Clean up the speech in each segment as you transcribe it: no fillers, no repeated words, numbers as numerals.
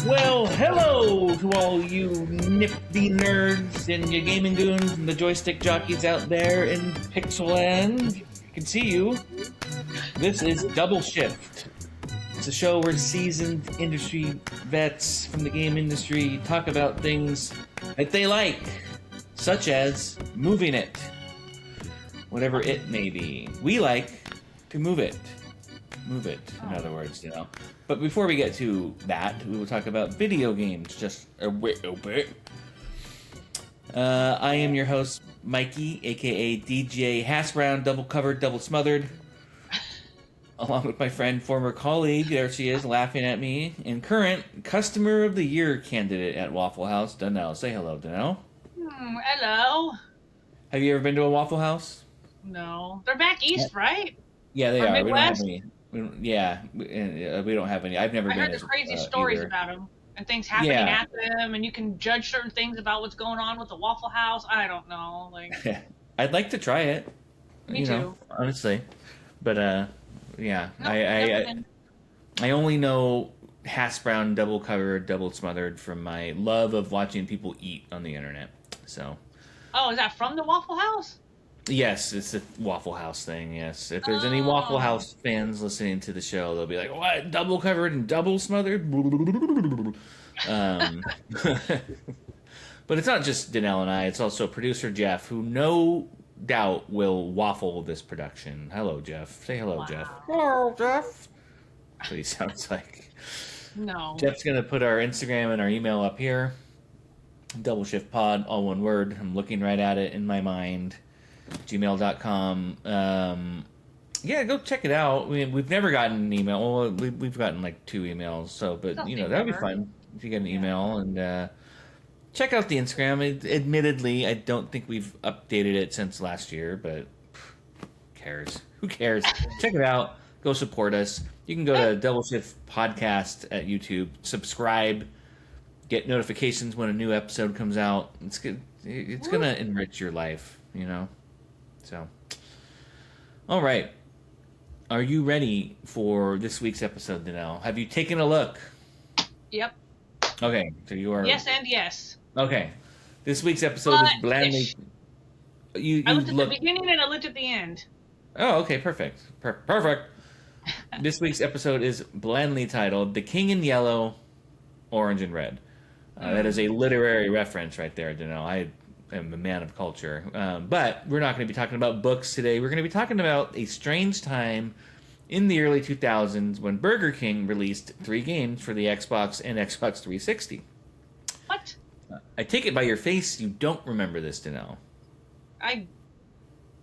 Well, hello to all you nifty nerds and your gaming goons and the joystick jockeys out there in Pixelland. I can see you. This is Double Shift. It's a show where seasoned industry vets from the game industry talk about things that they like, such as moving it. Whatever it may be. We like to move it. Move it, in other words, you know. But before we get to that, we will talk about video games just a little bit. I am your host, Mikey, aka DJ Hash Brown, double covered, double smothered. Along with my friend, former colleague, there she is, laughing at me, and current Customer of the Year candidate at Waffle House, Donnell. Say hello, Donnell. Hello. Have you ever been to a Waffle House? No. They're back east, right? Yeah, they Or are. Midwest? We don't have any. We don't have any. I've never I been. heard there's crazy stories either. about them and things happening at them, and you can judge certain things about what's going on with the Waffle House. I don't know. Like, I'd like to try it. Me too. Honestly, but yeah, no, I only know hash brown, double covered, double smothered from my love of watching people eat on the internet. So. Oh, is that from the Waffle House? Yes, it's a Waffle House thing, yes. If there's any Waffle House fans listening to the show, they'll be like, what? Double covered and double smothered? But it's not just Danelle and I, it's also producer Jeff, who no doubt will waffle this production. Hello, Jeff. Say hello, Jeff. Hello, Jeff. That's what he sounds like. No. Jeff's going to put our Instagram and our email up here. Double Shift Pod, all one word. I'm looking right at it in my mind. gmail.com. Yeah, go check it out. We've never gotten an email. Well, we've gotten like 2 emails, so but Nothing you know, that'd be ever. fun if you get an email. And check out the Instagram. Admittedly, I don't think we've updated it since last year, but who cares? Who cares? Check it out. Go support us. You can go to Double Shift Podcast at YouTube, subscribe, get notifications when a new episode comes out. It's good. It's gonna enrich your life, you know. So, all right. Are you ready for this week's episode, Danelle? Have you taken a look? Yep. Okay, so you are. Yes and yes. Okay, this week's episode is blandly. You I looked at look. the beginning and I looked at the end. Oh, okay, perfect, perfect. This week's episode is blandly titled "The King in Yellow, Orange and Red." That is a literary reference right there, Danelle. I am a man of culture. But we're not going to be talking about books today. We're going to be talking about a strange time in the early 2000s when Burger King released 3 games for the Xbox and Xbox 360. What? I take it by your face you don't remember this, Danelle.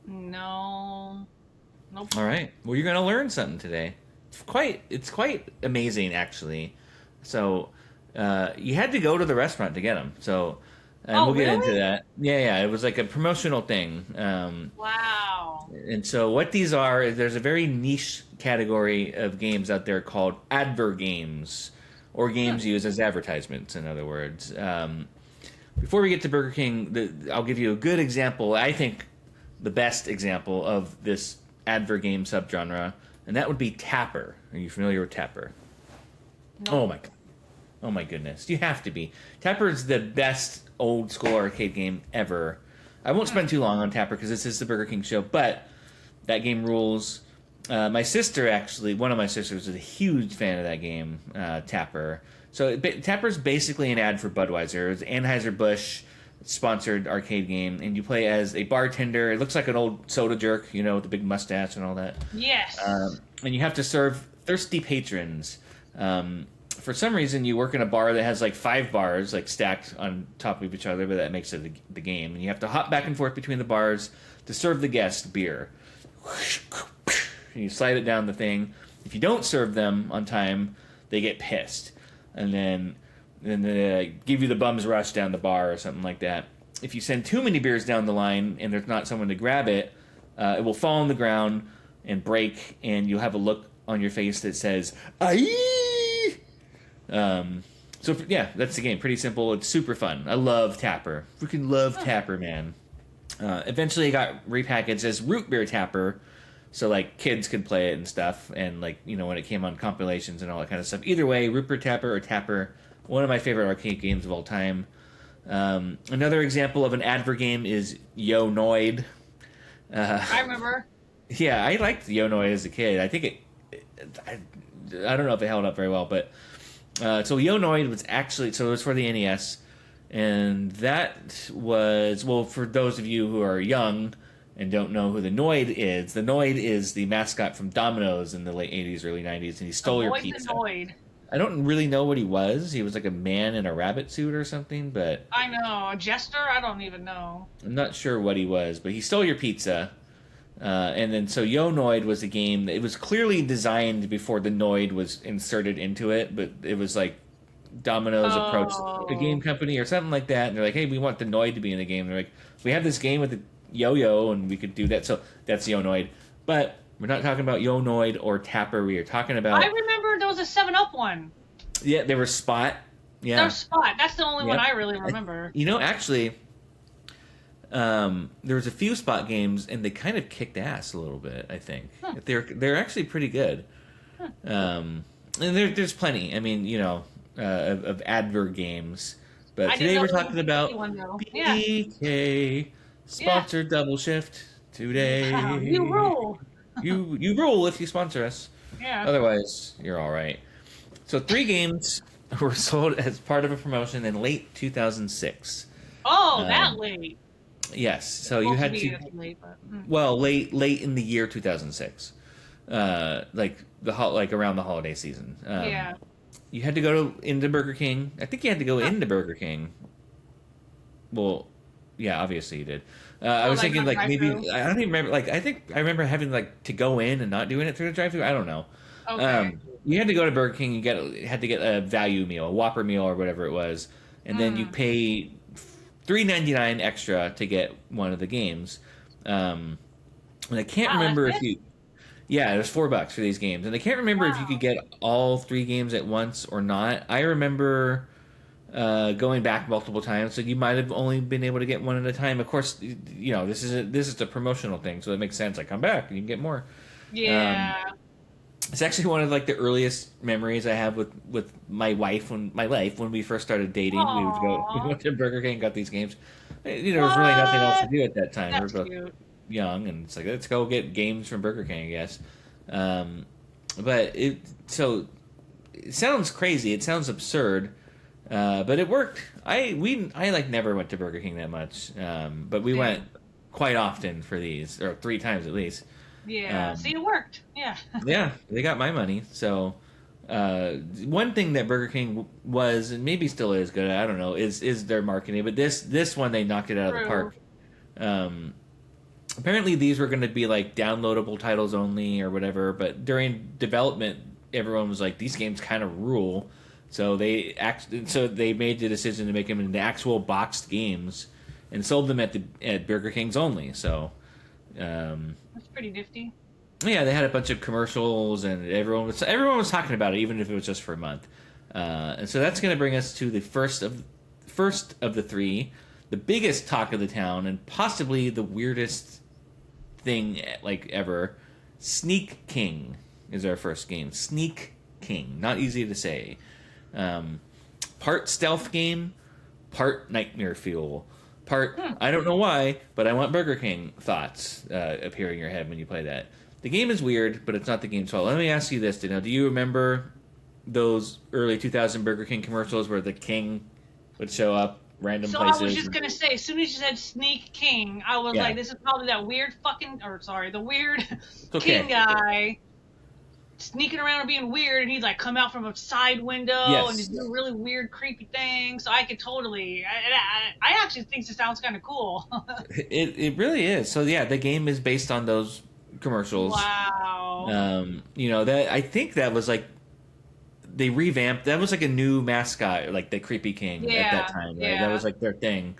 No. Nope. All right. Well, you're going to learn something today. It's quite amazing, actually. So you had to go to the restaurant to get them. So... And we'll get into that. Yeah, it was like a promotional thing. Wow. And so what these are, there's a very niche category of games out there called adver games, or games used as advertisements, in other words. Before we get to Burger King, I'll give you a good example, I think the best example of this adver game subgenre, and that would be Tapper. Are you familiar with Tapper? No. Oh my god. Oh my goodness, you have to be. Tapper is the best old school arcade game ever. I won't spend too long on Tapper because this is the Burger King show, but that game rules. My sister, actually, one of my sisters is a huge fan of that game, Tapper. So Tapper's basically an ad for Budweiser. It's Anheuser-Busch sponsored arcade game, and you play as a bartender. It looks like an old soda jerk, you know, with the big mustache and all that. Yes. And you have to serve thirsty patrons. For some reason, you work in a bar that has like 5 bars like stacked on top of each other, but that makes it the game. And you have to hop back and forth between the bars to serve the guests beer. And you slide it down the thing. If you don't serve them on time, they get pissed, and then they give you the bum's rush down the bar or something like that. If you send too many beers down the line and there's not someone to grab it, it will fall on the ground and break, and you'll have a look on your face that says "Aye." So yeah, that's the game. Pretty simple. It's super fun. I love Tapper. Freaking love Tapper, man. Eventually, it got repackaged as Root Beer Tapper, so like kids could play it and stuff. And like, you know, when it came on compilations and all that kind of stuff. Either way, Root Beer Tapper or Tapper, one of my favorite arcade games of all time. Another example of an advert game is Yo Noid. I remember. Yeah, I liked Yo Noid as a kid. I think I don't know if it held up very well, but so Yo Noid was actually, so it was for the NES, and that was, well, for those of you who are young and don't know who the Noid is the mascot from Domino's in the late 80s, early 90s, and he stole your Avoid the pizza. Noid. I don't really know what he was. He was like a man in a rabbit suit or something, but I know. A jester? I don't even know. I'm not sure what he was, but he stole your pizza. And then so Yo Noid was a game that it was clearly designed before the Noid was inserted into it, but it was like Domino's approached a game Oh. company or something like that, and they're like, "Hey, we want the Noid to be in the game." They're like, "We have this game with the yo-yo, and we could do that." So that's Yo Noid, but we're not talking about Yo Noid or Tapper. We are talking I about, remember there was a 7-Up one. yeah, there was Spot, Their yeah, Spot. That's the only one yep. I really remember. Actually, there was a few Spot games, and they kind of kicked ass a little bit. I think Huh. they're actually pretty good. Huh. And there's plenty. I mean, of advert games. But I didn't today know we're there was talking a about one though. Yeah. BK Yeah. sponsored double shift today. Wow, you rule. You rule if you sponsor us. Yeah. Otherwise, you're all right. So 3 games were sold as part of a promotion in late 2006. Oh, that Um, late. yes, so you Supposed had be to, this late, but well, late in the year 2006. Like like around the holiday season. yeah. You had to go into Burger King. I think you had to go into Burger King. Well, yeah, obviously you did. I Oh, was like thinking not like maybe drive-through. I don't even remember. Like I think I remember having like to go in and not doing it through the drive-thru. I don't know. Okay. You had to go to Burger King. Had to get a value meal, a Whopper meal, or whatever it was, and then you Mm. pay $3.99 extra to get one of the games. And I can't Wow, that's remember if it. you. Yeah, it was $4 for these games, and I can't remember if you could Wow. get all 3 games at once or not. I remember going back multiple times, so you might have only been able to get one at a time. Of course, this is a promotional thing, so it makes sense. Like come back, and you can get more. Um, Yeah. it's actually one of like the earliest memories I have with my wife when we first started dating. We Aw. went to Burger King and got these games. There was really nothing else to What? do at that time. We were That's both cute. young, and it's like let's go get games from Burger King, I guess. Um, but it sounds crazy. It sounds absurd, but it worked. I like never went to Burger King that much, but we went Same. quite often for these, or 3 times at least. Yeah. See, Um, it worked. Yeah. yeah, they got my money. So one thing that Burger King was, and maybe still is good, I don't know, is their marketing. But this one they knocked it out of the True. park. Um, apparently these were going to be like downloadable titles only or whatever, but during development everyone was like these games kind of rule, so they made the decision to make them into actual boxed games and sold them at Burger King's only. So That's pretty nifty. yeah, they had a bunch of commercials and everyone was talking about it, even if it was just for a month. And so that's going to bring us to the first of the 3, the biggest talk of the town, and possibly the weirdest thing like ever. Sneak King is our first game. Sneak King, not easy to say. Um, Part stealth game, part nightmare fuel, part Hmm. I don't know why, but I want Burger King thoughts appear in your head when you play that. The game is weird, but it's not the game's fault. Let me ask you this, Daniel. Do you remember those early 2000 Burger King commercials where the king would show up random So I was places? just gonna say, as soon as you said Sneak King, I was Yeah, like, this is probably that weird fucking, or sorry, the weird it's king okay. guy sneaking around and being weird, and he'd like come out from a side window and Yes, just do really weird, creepy things. So I could totally, I actually think this sounds kind of cool. it really is. So yeah, the game is based on those commercials. Wow. That I think that was like they revamped. That was like a new mascot, like the Creepy King at that Yeah, time, right? That yeah. was like their thing.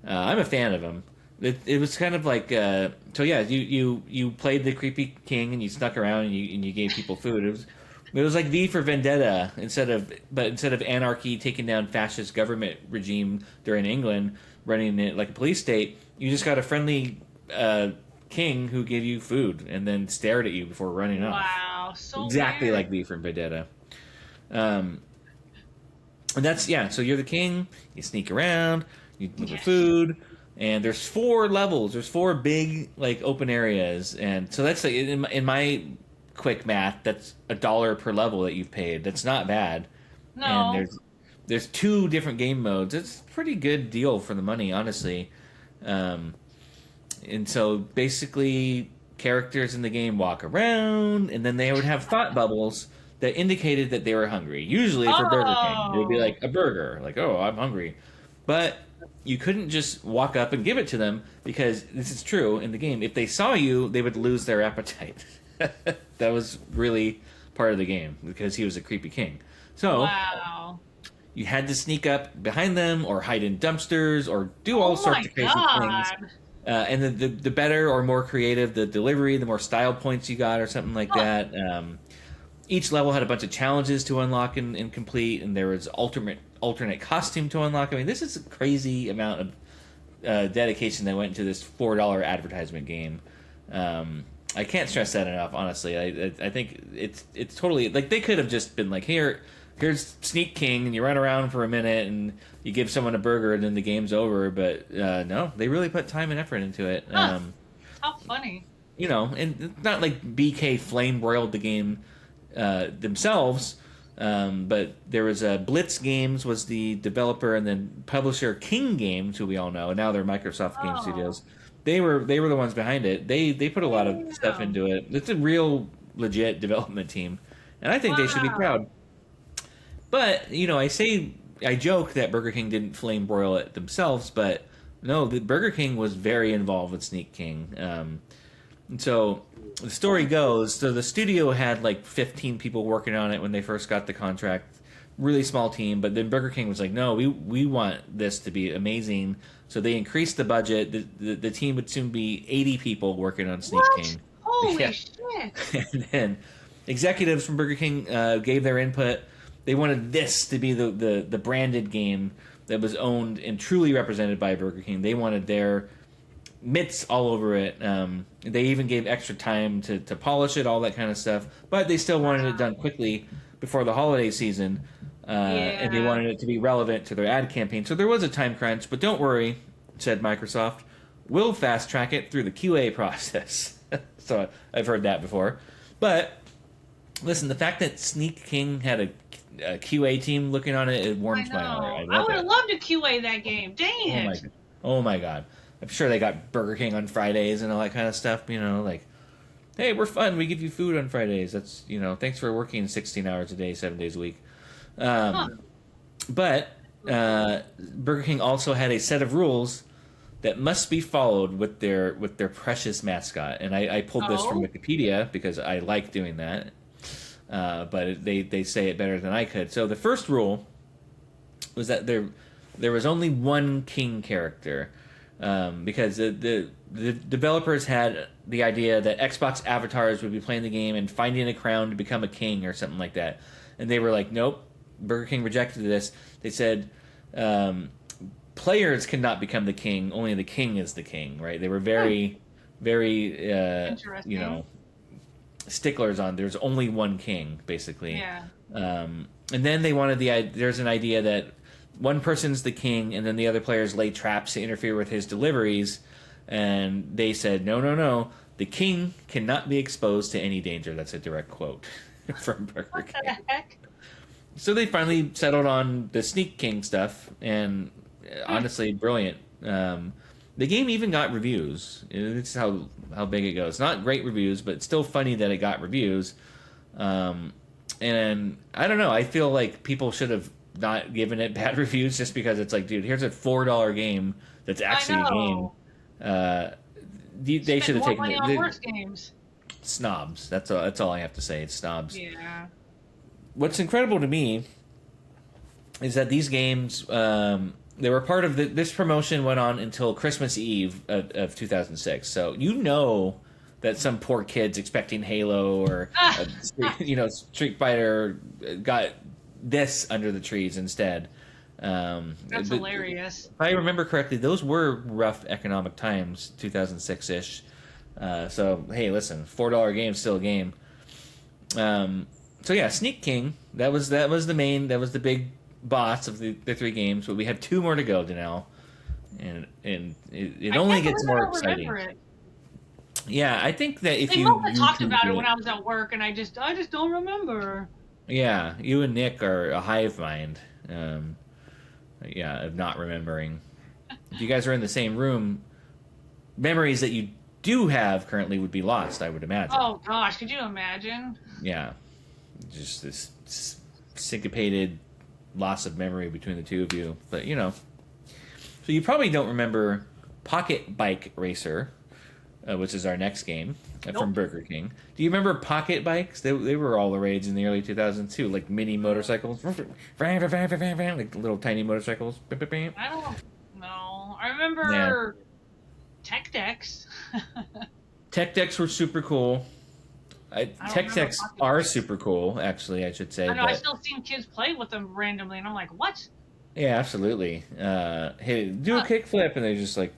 I'm a fan of him. It was kind of like so yeah. You played the Creepy King and you snuck around and you gave people food. It was like V for Vendetta instead of anarchy taking down fascist government regime during England, running it like a police state. You just got a friendly king who gave you food and then stared at you before running off. Wow. So Exactly weird. like V for Vendetta. Um, And that's so you're the king. You sneak around. You look for Yes. food. And there's 4 levels. There's 4 big like open areas, and so that's like in my quick math, that's $1 per level that you've paid. That's not bad. And No. there's 2 different game modes. It's a pretty good deal for the money, honestly. Um, and so basically, characters in the game walk around, and then they would have thought bubbles that indicated that they were hungry. Usually for Burger King, it would be Oh. like a burger, like, oh, I'm hungry. But you couldn't just walk up and give it to them, because this is true in the game. If they saw you, they would lose their appetite. That was really part of the game, because he was a creepy king. So Wow. you had to sneak up behind them, or hide in dumpsters, or do all Oh sorts my of crazy things. God. And the better or more creative the delivery, the more style points you got, or something like Huh. that. Each level had a bunch of challenges to unlock and complete, and there was alternate costume to unlock. I mean, this is a crazy amount of dedication that went into this $4 advertisement game. I can't stress that enough. Honestly, I think it's totally like they could have just been like, here's Sneak King, and you run around for a minute and you give someone a burger and then the game's over. But no, they really put time and effort into it. Huh. How funny. And it's not like BK flame broiled the game themselves. But there was Blitz Games was the developer, and then publisher King Games, who we all know, and now they're Microsoft Game Oh. Studios. They were the ones behind it. They put a lot of stuff Damn. into it. It's a real legit development team, and I think they should be Wow. proud. But I joke that Burger King didn't flame broil it themselves, but no, the Burger King was very involved with Sneak King. And so the story goes, so the studio had like 15 people working on it when they first got the contract, really small team. But then Burger King was like, no, we want this to be amazing. So they increased the budget. The team would soon be 80 people working on Sneak What? King. Holy Yeah. shit. And then executives from Burger King gave their input. They wanted this to be the branded game that was owned and truly represented by Burger King. They wanted their mitts all over it. They even gave extra time to polish it, all that kind of stuff. But they still wanted it done quickly before the holiday season. And they Yeah. wanted it to be relevant to their ad campaign. So there was a time crunch, but don't worry, said Microsoft. We'll fast track it through the QA process. So I've heard that before. But listen, the fact that Sneak King had a QA team looking on it, it I warms my heart. I know. I love would it. have loved to QA that game. Dang Oh my, it. oh my God! I'm sure they got Burger King on Fridays and all that kind of stuff. Like, hey, we're fun. We give you food on Fridays. That's thanks for working 16 hours a day, 7 days a week. Huh. But Burger King also had a set of rules that must be followed with their precious mascot. And I pulled this from Oh. Wikipedia because I like doing that. But they say it better than I could. So the first rule was that there was only one king character, because the developers had the idea that Xbox avatars would be playing the game and finding a crown to become a king or something like that, and they were like, nope. Burger King rejected this. They said players cannot become the king; only the king is the king. Right? They were very, very Interesting. sticklers on there's only one king, basically. Yeah. And then they wanted there's an idea that one person's the king, and then the other players lay traps to interfere with his deliveries. And they said, no, no, no, the king cannot be exposed to any danger. That's a direct quote from Burger What King. the heck? So they finally settled on the Sneak King stuff, and honestly, brilliant. The game even got reviews. It's how big it goes. Not great reviews, but it's still funny that it got reviews. And I don't know. I feel like people should have not given it bad reviews just because it's like, dude, here's a $4 game that's actually I a game. know. They should Spend have more taken money it. on worse games. Snobs. That's all I have to say. It's snobs. Yeah. What's incredible to me is that these games, they were part of this promotion went on until Christmas Eve of 2006. So that some poor kids expecting Halo or Street Fighter got this under the trees instead. That's hilarious. If I remember correctly, those were rough economic times, 2006-ish. So hey, listen, $4 game still a game. So yeah, Sneak King. That was the big boss of the 3 games, but we have 2 more to go, Danelle. And it I only can't gets believe I more don't exciting. remember it. Yeah, I think that if They you must have talked YouTube about it when it, I was at work, and I just don't remember. yeah, you and Nick are a hive mind. Um, yeah, of not remembering. If you guys are in the same room, memories that you do have currently would be lost, I would imagine. Oh gosh, could you imagine? Yeah, just this syncopated loss of memory between the two of you. But so you probably don't remember Pocket Bike Racer, which is our next game from Nope. Burger King. Do you remember pocket bikes? They were all the rage in the early 2000s too, like mini motorcycles, like little tiny motorcycles. I don't know. I Yeah, remember Tech Decks. tech decks were super cool. I don't Tech remember decks Pocket are Bikes. super cool, actually. I should say, I know I but still seen kids play with them randomly, and I'm like, what? yeah, absolutely. Hey, do a Huh. kickflip, and they're just like,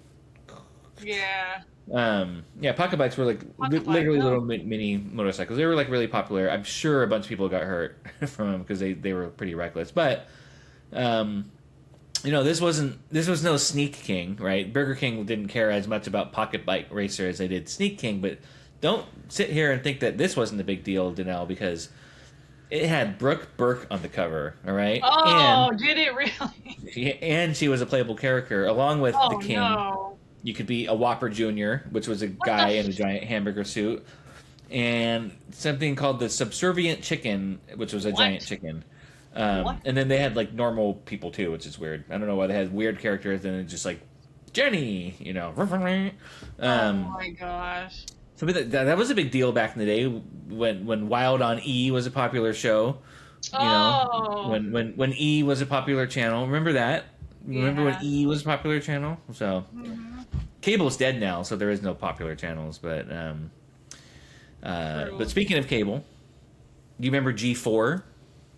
Yeah, yeah, pocket bikes were like Pocket Bike. literally Oh, little mini motorcycles. They were like really popular. I'm sure a bunch of people got hurt from them because they were pretty reckless. But um, this was no Sneak King, right? Burger King didn't care as much about Pocket Bike Racer as they did Sneak King. But don't sit here and think that this wasn't a big deal, Danelle, because it had Brooke Burke on the cover. All right, oh, did it really? she was a playable character along with the Oh King. no! You could be a Whopper Junior, which was a What the? guy in a giant hamburger suit, and something called the Subservient Chicken, which was a giant What? chicken. What? And then they had like normal people too, which is weird. I don't know why they had weird characters and then just like Jenny, Oh Um, my gosh! so that was a big deal back in the day when Wild on E was a popular show. You know, Oh, when E was a popular channel. Remember that? Remember when yeah. E was a popular channel? So Hmm. cable's dead now, so there is no popular channels. But True. speaking of cable, do you remember G4?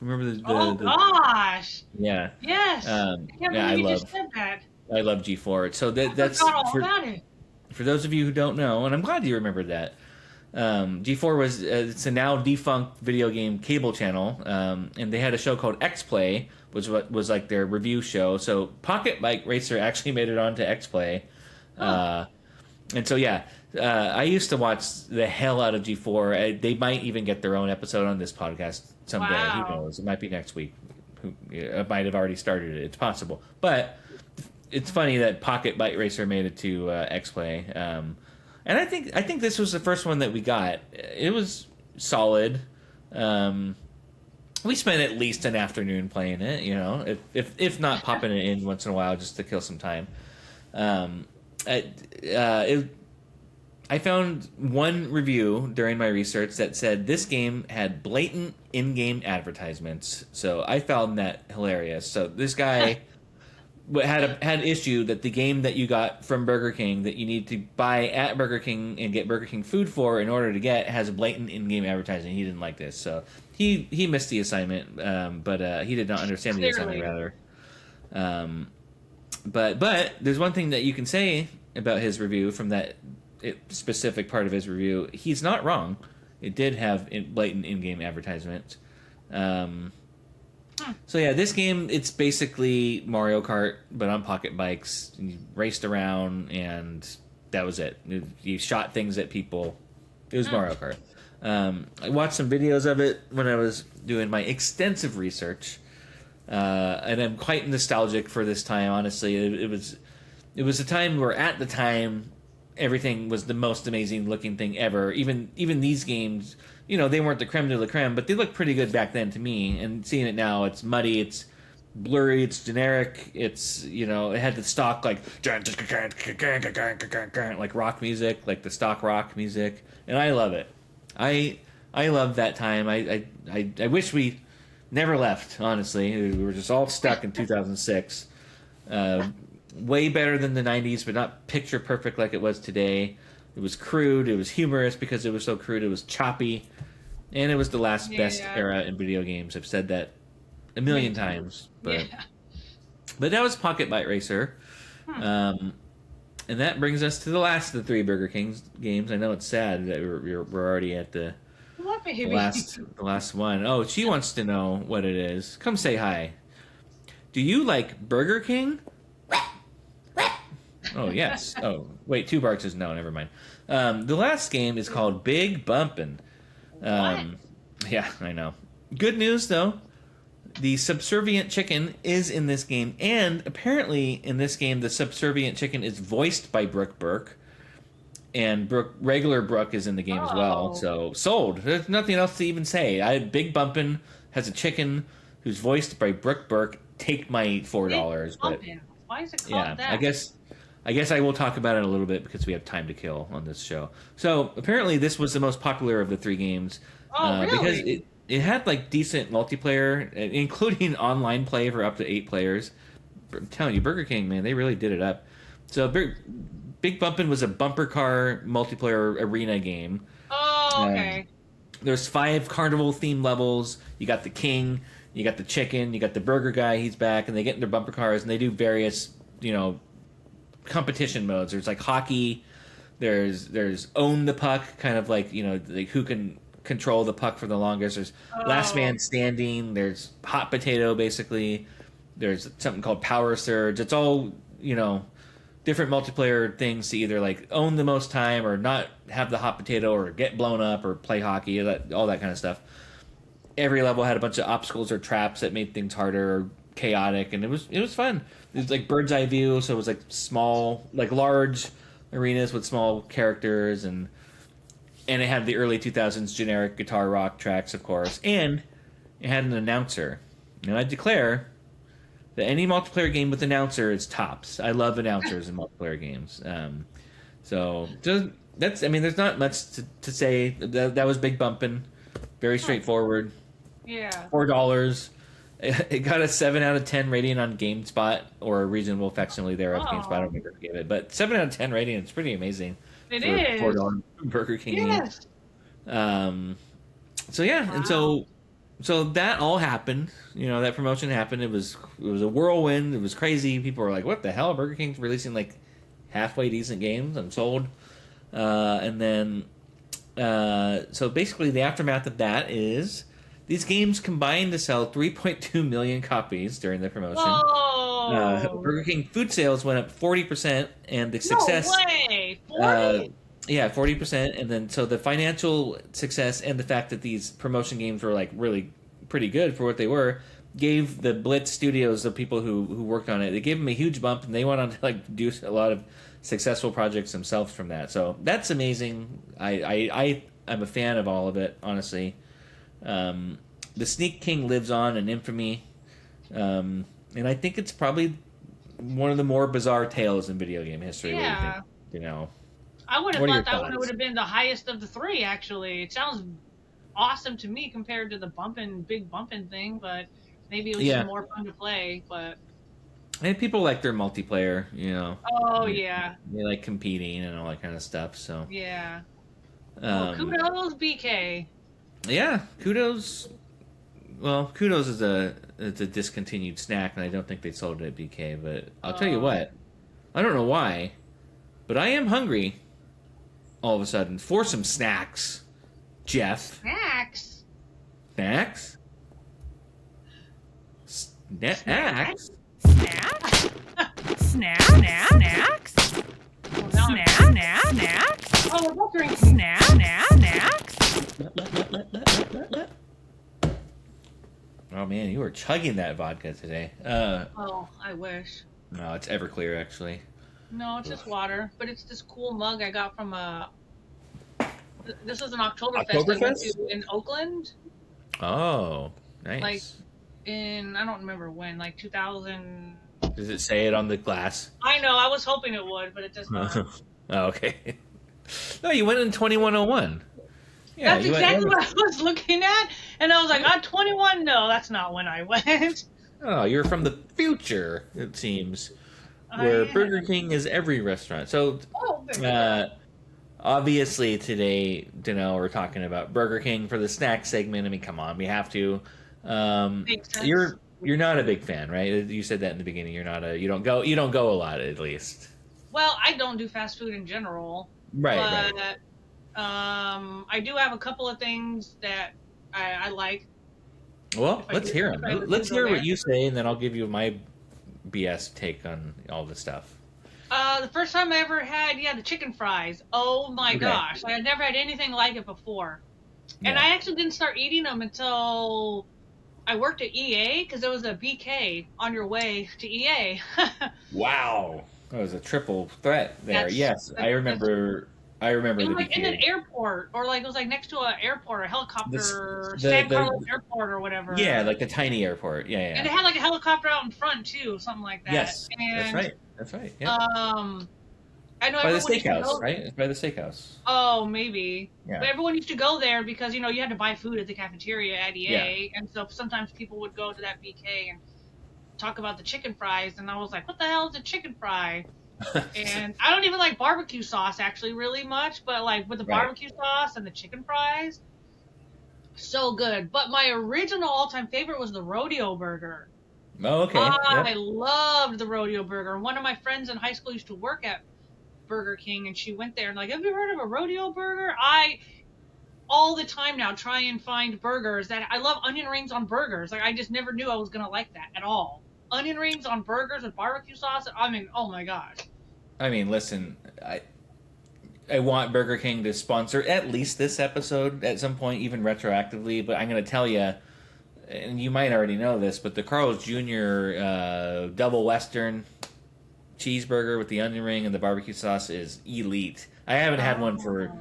Remember Oh the gosh! yeah Yes. I can't yeah believe you just said that. I love G4. So I that's forgot all about it. for those of you who don't know, and I'm glad you remembered that. G4 was it's a now defunct video game cable channel, and they had a show called X Play, which was like their review show. So Pocket Bike Racer actually made it onto X Play. Huh. And so, yeah, I used to watch the hell out of G4. They might even get their own episode on this podcast someday. Who Wow. knows? It might be next week. It might have already started it. It's possible. But it's funny that Pocket Bike Racer made it to X Play. And I think this was the first one that we got. It was solid. We spent at least an afternoon playing it. If not popping it in once in a while just to kill some time. Um, I found one review during my research that said this game had blatant in-game advertisements. So I found that hilarious. So this guy had an issue that the game that you got from Burger King that you need to buy at Burger King and get Burger King food for in order to get has blatant in-game advertising. He didn't like this, so he missed the assignment, but he did not understand the assignment Clearly. rather. But there's one thing that you can say about his review from that specific part of his review. He's not wrong. It did have blatant in-game advertisements. So yeah, this game, it's basically Mario Kart, but on pocket bikes. And you raced around, and that was it. You shot things at people. It was Mario Kart. I watched some videos of it when I was doing my extensive research, and I'm quite nostalgic for this time. Honestly, it was a time where at the time everything was the most amazing looking thing ever. Even these games, they weren't the creme de la creme, but they looked pretty good back then to me. And seeing it now, it's muddy, it's blurry, it's generic, it's it had the stock like rock music, like the stock rock music, and I love it. I love that time. I wish we never left. Honestly, we were just all stuck in 2006. Way better than the 90s, but not picture perfect like it was today. It was crude, it was humorous because it was so crude, it was choppy, and it was the last best Yeah. era in video games. I've said that a million times, but Yeah. that was Pocket Bite Racer. And that brings us to the last of the 3 Burger King games. I know it's sad that we're already at the What baby? last one. Oh, she wants to know what it is. Come say hi. Do you like Burger King? Oh, yes. Oh, wait, 2 barks is no, never mind. The last game is called Big Bumpin'. What? Yeah, I know. Good news, though. The subservient chicken is in this game, and apparently in this game, the subservient chicken is voiced by Brooke Burke, and regular Brooke is in the game as well. Oh. So sold. There's nothing else to even say. Big Bumpin' has a chicken who's voiced by Brooke Burke. Take my $4, but Why is it called yeah, that? I guess I will talk about it a little bit because we have time to kill on this show. So apparently, this was the most popular of the 3 games. Oh, really? Because it had like decent multiplayer, including online play for up to 8 players. I'm telling you, Burger King, man, they really did it up. So Big Bumpin' was a bumper car multiplayer arena game. Oh, okay. There's 5 carnival themed levels. You got the king, you got the chicken, you got the burger guy. He's back, and they get in their bumper cars and they do various, competition modes. There's like hockey. There's own the puck, kind of like like who can control the puck for the longest. There's last man standing. There's hot potato, basically. There's something called power surge. It's all different multiplayer things to either like own the most time or not have the hot potato or get blown up or play hockey, all that kind of stuff. Every level had a bunch of obstacles or traps that made things harder or chaotic, and it was fun. It was like bird's eye view, so it was like small, like large arenas with small characters, and it had the early 2000s generic guitar rock tracks, of course, and it had an announcer. And I declare that any multiplayer game with announcer is tops. I love announcers in multiplayer games. So that's, there's not much to say. That was Big Bumpin'. Very straightforward. Yeah. $4. It got a 7 out of 10 rating on GameSpot, or a reasonable facsimile there of GameSpot. I don't remember who gave it, but 7 out of 10 rating. It's pretty amazing. It for is $4 Burger King. Yes. So yeah, wow. And so that all happened. That promotion happened. It was a whirlwind. It was crazy. People were like, "What the hell? Burger King's releasing like halfway decent games. I'm sold." And then, so basically, the aftermath of that is these games combined to sell 3.2 million copies during the promotion. Whoa! Burger King food sales went up 40%, and the success. No way! 40? Yeah, 40%, and then so the financial success and the fact that these promotion games were like really pretty good for what they were gave the Blitz Studios, the people who worked on it, they gave them a huge bump, and they went on to like do a lot of successful projects themselves from that. So that's amazing. I'm a fan of all of it, honestly. The Sneak King lives on in infamy, and I think it's probably one of the more bizarre tales in video game history. Yeah. What do you think? I would have thought that one would have been the highest of the 3. Actually, it sounds awesome to me compared to the big bumpin' thing, but maybe it was just more fun to play. But and people like their multiplayer, Oh yeah. They like competing and all that kind of stuff. So yeah. Well, kudos, BK. Yeah, kudos. Well, kudos is a discontinued snack, and I don't think they sold it at BK. But I'll tell you what, I don't know why, but I am hungry. All of a sudden, for some snacks, Jeff. Snacks. Snacks. Snacks. Snacks. Snacks. Snacks. Oh, we're both drinking. Snacks. Oh man, you were chugging that vodka today. Oh, I wish. No, it's Everclear actually. No, it's just water, but it's this cool mug I got from this is an Oktoberfest I went to in Oakland. Oh, nice. Like I don't remember when, like 2000. Does it say it on the glass? I know, I was hoping it would, but it does not. Oh, okay. No, you went in 2101. Yeah, that's exactly what I was looking at, and I was like, 21? No, that's not when I went. Oh, you're from the future, it seems, where Burger King is every restaurant. So, obviously today, we're talking about Burger King for the snack segment. I mean, come on, we have to. You're not a big fan, right? You said that in the beginning. You don't go a lot, at least. Well, I don't do fast food in general. Right. I do have a couple of things that I like. Well, let's hear them. Let's hear there. what you say, and then I'll give you my BS take on all this stuff. The first time I ever had, the chicken fries. Oh my gosh. I had never had anything like it before. Yeah. And I actually didn't start eating them until I worked at EA, because there was a BK on your way to EA. Wow. That was a triple threat there. I remember it was the like BK. in an airport, or like it was like next to an airport, a helicopter, San Carlos Airport or whatever. Yeah, like the tiny airport. Yeah. And it had like a helicopter out in front too, something like that. Yes, and, that's right. Yeah. I know by the steakhouse, right? It's by the steakhouse. Oh, maybe. Yeah. But everyone used to go there because you had to buy food at the cafeteria at EA, and so sometimes people would go to that BK and talk about the chicken fries, and I was like, "What the hell is a chicken fry?" And I don't even like barbecue sauce actually really much, but like with the barbecue sauce and the chicken fries, so good. But my original all-time favorite was the rodeo burger. Oh, okay. I loved the rodeo burger. One of my friends in high school used to work at Burger King, and she went there and like, have you heard of a rodeo burger? I all the time now try and find burgers that I love. Onion rings on burgers. Like, I just never knew I was gonna like that at all. Onion rings on burgers with barbecue sauce. I mean, oh my gosh. I mean, listen, I want Burger King to sponsor at least this episode at some point, even retroactively. But I'm going to tell you, and you might already know this, but the Carl's Jr. Double Western cheeseburger with the onion ring and the barbecue sauce is elite. I haven't had one for,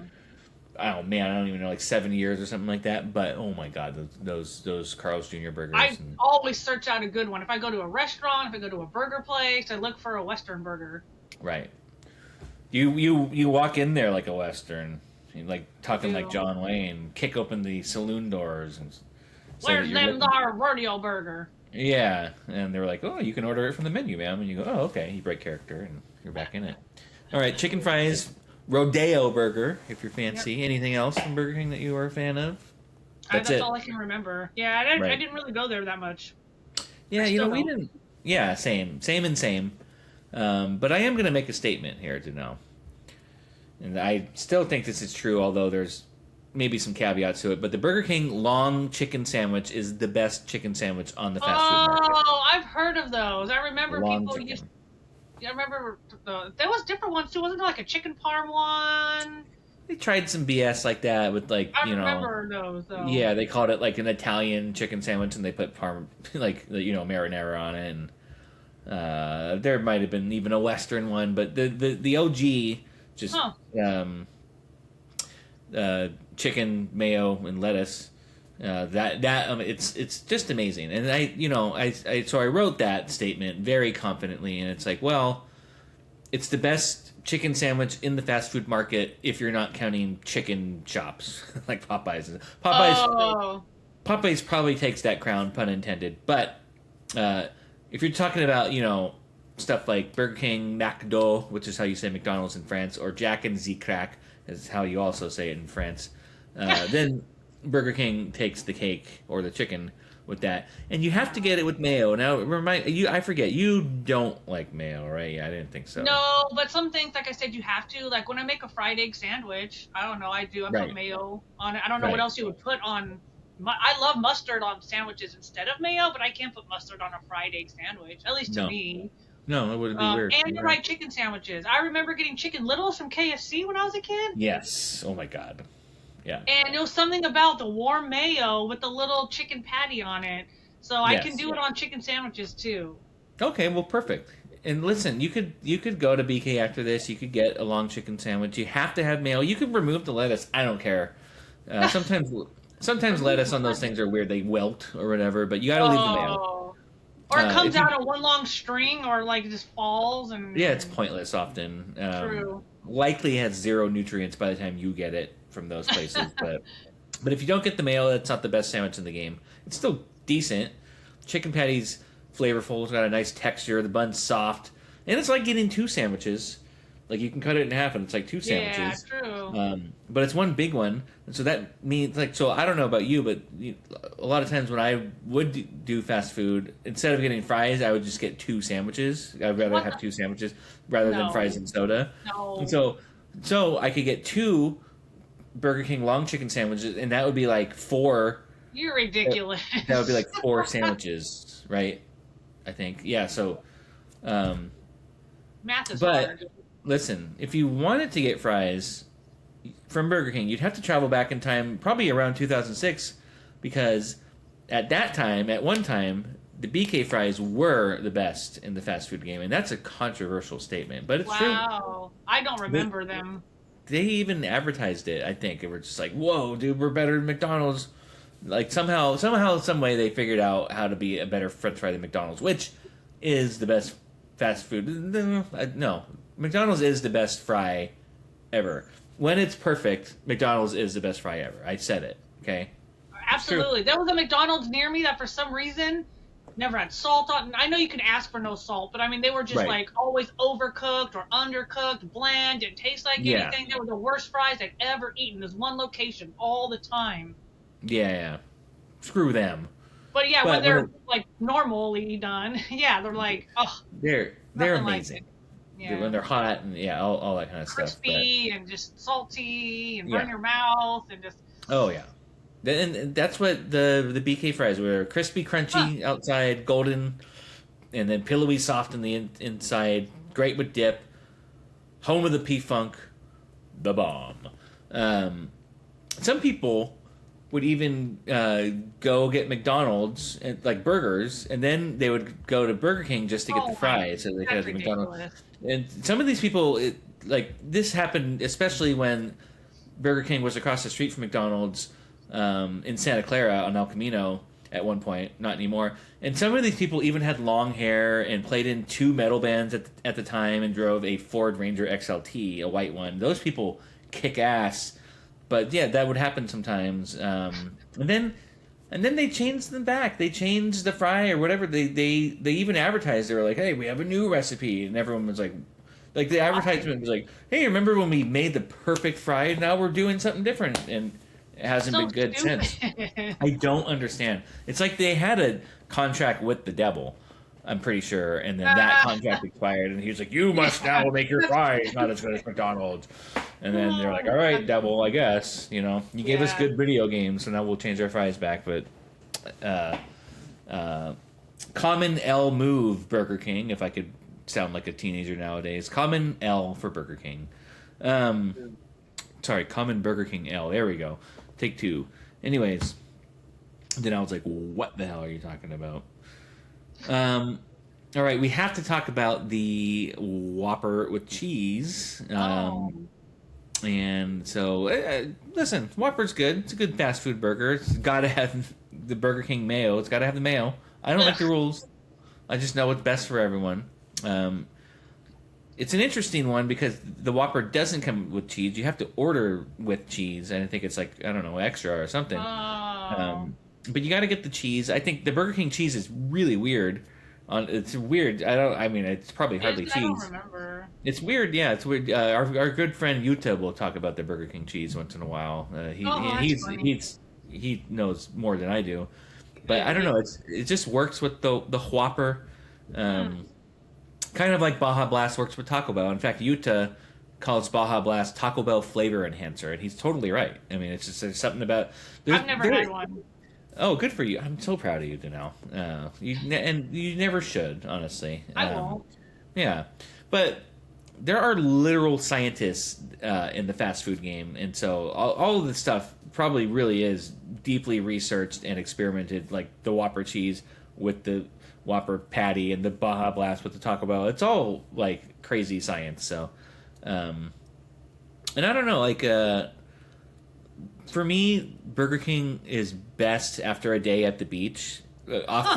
I don't even know, like 7 years or something like that. But oh my God, those Carl's Jr. burgers. I always search out a good one. If I go to a restaurant, if I go to a burger place, I look for a Western burger. Right. You walk in there like a Western, like talking like John Wayne, kick open the saloon doors and where's our rodeo burger? Yeah, and they were like, oh, you can order it from the menu, ma'am. And you go, oh, okay. You break character and you're back in it. All right, chicken fries, rodeo burger, if you're fancy. Yep. Anything else from Burger King that you are a fan of? That's all I can remember. Yeah, I didn't really go there that much. Yeah, we didn't. Yeah, same. But I am going to make a statement here to know. And I still think this is true, although there's maybe some caveats to it. But the Burger King long chicken sandwich is the best chicken sandwich on the fast food market. Oh, I've heard of those. I remember people used. I remember there was different ones too. Wasn't there like a chicken parm one? They tried some BS like that with like I remember those though. Yeah, they called it like an Italian chicken sandwich, and they put parm like marinara on it, and there might have been even a Western one, but the OG just chicken, mayo, and lettuce. It's just amazing, and I wrote that statement very confidently, and it's like, well, it's the best chicken sandwich in the fast food market if you're not counting chicken shops like Popeyes. Popeyes probably takes that crown, pun intended. But if you're talking about stuff like Burger King, McDo, which is how you say McDonald's in France, or Jack and Z Crack is how you also say it in France, then Burger King takes the cake or the chicken with that, and you have to get it with mayo. Now, I forget, you don't like mayo, right? Yeah, I didn't think so. No, but some things, like I said, you have to. Like when I make a fried egg sandwich, I don't know, I do. I put mayo on it. I don't know what else you would put on. I love mustard on sandwiches instead of mayo, but I can't put mustard on a fried egg sandwich, at least to me. No, it would be weird. And you like chicken sandwiches. I remember getting Chicken Littles from KFC when I was a kid. Yes. Oh my God. Yeah. And it was something about the warm mayo with the little chicken patty on it. So I can do it on chicken sandwiches too. Okay, well, perfect. And listen, you could go to BK after this. You could get a long chicken sandwich. You have to have mayo. You can remove the lettuce. I don't care. Sometimes lettuce on those things are weird. They wilt or whatever, but you got to leave the mayo. Or it comes out in one long string, or like it just falls and. Yeah, it's pointless often. True. Likely has zero nutrients by the time you get it from those places, but if you don't get the mayo, that's not the best sandwich in the game. It's still decent. Chicken patty's flavorful. It's got a nice texture. The bun's soft, and it's like getting two sandwiches. Like you can cut it in half, and it's like two sandwiches. Yeah, true. But it's one big one, and so that means so I don't know about you, but a lot of times when I would do fast food, instead of getting fries, I would just get two sandwiches. I'd rather have two sandwiches rather than fries and soda. No. And so I could get two Burger King long chicken sandwiches, and that would be like 4 You're ridiculous. That would be like 4 sandwiches, right? I think. Yeah. So, um, Math is but hard. listen, if you wanted to get fries from Burger King, you'd have to travel back in time, probably around 2006, because at that time, at one time, the BK fries were the best in the fast food game, and that's a controversial statement, but it's true. Wow. I don't remember them. They even advertised it. I think they were just like, "Whoa, dude, we're better than McDonald's." Like somehow, some way, they figured out how to be a better French fry than McDonald's, which is the best fast food. No, McDonald's is the best fry ever. When it's perfect, McDonald's is the best fry ever. I said it. Okay. Absolutely. There was a McDonald's near me that for some reason never had salt on. I know you can ask for no salt, but I mean they were just Right. like always overcooked or undercooked, bland, didn't taste like Yeah. anything. They were the worst fries I'd ever eaten. There's one location all the time. Yeah. Screw them. But yeah, But when they're when like normally done, yeah, they're like, oh, they're nothing like amazing. yeah, When they're hot and all that kind of stuff. But crispy and just salty and Yeah. burn your mouth and just oh yeah. And that's what the BK fries were: crispy, crunchy outside, golden, and then pillowy soft in the inside. Great with dip. Home of the P-Funk, the bomb. Some people would even go get McDonald's and like burgers, and then they would go to Burger King just to get the fries, so they could have that's the McDonald's. ridiculous. And some of these people, like this happened, especially when Burger King was across the street from McDonald's in Santa Clara on El Camino at one point, not anymore. And some of these people even had long hair and played in 2 metal bands at the time and drove a Ford Ranger XLT, a white one. Those people kick ass. But yeah, that would happen sometimes. And then they changed them back. They changed the fry or whatever. They even advertised. They were like, "Hey, we have a new recipe," and everyone was like the advertisement was like, "Hey, remember when we made the perfect fry? Now we're doing something different," and it hasn't been good since. I don't understand. It's like they had a contract with the devil, I'm pretty sure, and then that contract expired, and he was like, "You must now make your fries not as good as McDonald's." And then they're like, "All right, devil, I guess you gave us good video games, so now we'll change our fries back." But common L move, Burger King. If I could sound like a teenager nowadays, common L for Burger King. Sorry, common Burger King L. There we go. Take 2. Anyways, then I was like, "What the hell are you talking about?" All right, we have to talk about the Whopper with cheese. And so, listen, Whopper's good. It's a good fast food burger. It's got to have the Burger King mayo. It's got to have the mayo. I don't make the rules. I just know what's best for everyone. It's an interesting one because the Whopper doesn't come with cheese. You have to order with cheese, and I think it's like, I don't know, extra or something. But you got to get the cheese. I think the Burger King cheese is really weird. It's weird. I mean, it's probably hardly cheese. I don't remember. It's weird. Yeah, it's weird. Our good friend Yuta will talk about the Burger King cheese once in a while. He knows more than I do, but I don't know. It just works with the Whopper. Kind of like Baja Blast works with Taco Bell. In fact, Yuta calls Baja Blast Taco Bell flavor enhancer, and he's totally right. I mean, it's just there's something about. I've never had one. Oh, good for you! I'm so proud of you, Danelle. You never should, honestly. I won't. Yeah, but there are literal scientists in the fast food game, and so all of this stuff probably really is deeply researched and experimented, like the Whopper cheese with the Whopper patty and the Baja Blast with the Taco Bell. It's all like crazy science. So, and I don't know, like. For me, Burger King is best after a day at the beach.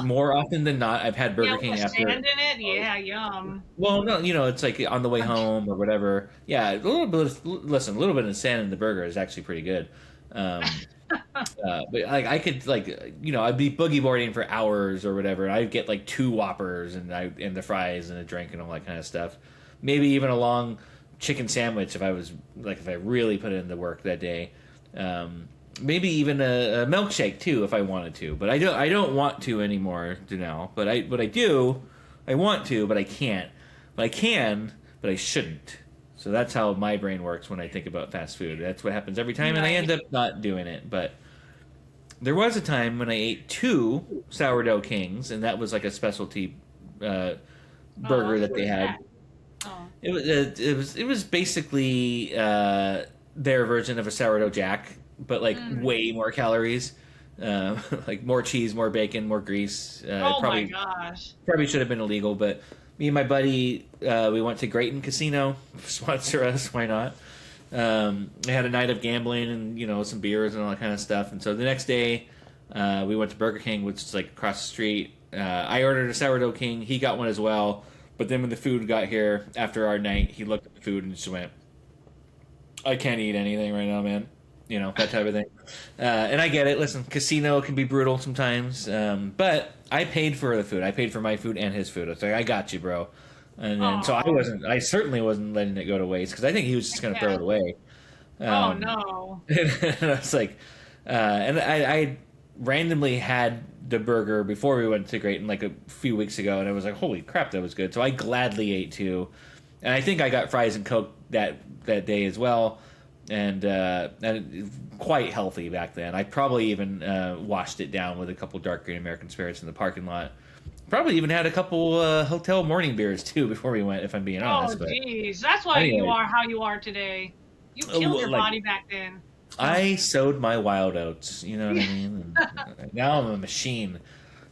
More often than not, I've had Burger King after. Sand in it? Yeah, yum. Well, no, it's like on the way home or whatever. Yeah, a little bit of sand in the burger is actually pretty good. But like I could I'd be boogie boarding for hours or whatever, and I'd get like 2 Whoppers and the fries and a drink and all that kind of stuff. Maybe even a long chicken sandwich if I really put in the work that day. Maybe even a milkshake too if I wanted to, but I don't want to anymore, Janelle. But I do. I want to, but I can't. But I can, but I shouldn't. So that's how my brain works when I think about fast food. That's what happens every time, and I end up not doing it. But there was a time when I ate 2 sourdough kings, and that was like a specialty burger that What they is had. that? Oh. It was basically their version of a sourdough jack, but like Mm. way more calories, like more cheese, more bacon, more grease. It Oh my probably gosh. should have been illegal, but me and my buddy, we went to Grayton Casino. Sponsor us, why not? They had a night of gambling and some beers and all that kind of stuff. And so the next day, we went to Burger King, which is like across the street. I ordered a sourdough king. He got one as well. But then when the food got here after our night, he looked at the food and just went, "I can't eat anything right now, man." That type of thing. And I get it. Listen, casino can be brutal sometimes. But I paid for the food. I paid for my food and his food. It's like, I got you, bro. And then, so I certainly wasn't letting it go to waste because I think he was just going to throw it away. Oh no. And I was like, and I randomly had the burger before we went to Grayton like a few weeks ago, and I was like, holy crap, that was good. So I gladly ate 2. And I think I got fries and Coke that day as well. And quite healthy back then. I probably even washed it down with a couple dark green American spirits in the parking lot. Probably even had a couple hotel morning beers too before we went, if I'm being honest. Oh jeez, that's why anyway. you are how you are today. You killed your body back then. I sowed my wild oats. You know what I mean? And now I'm a machine.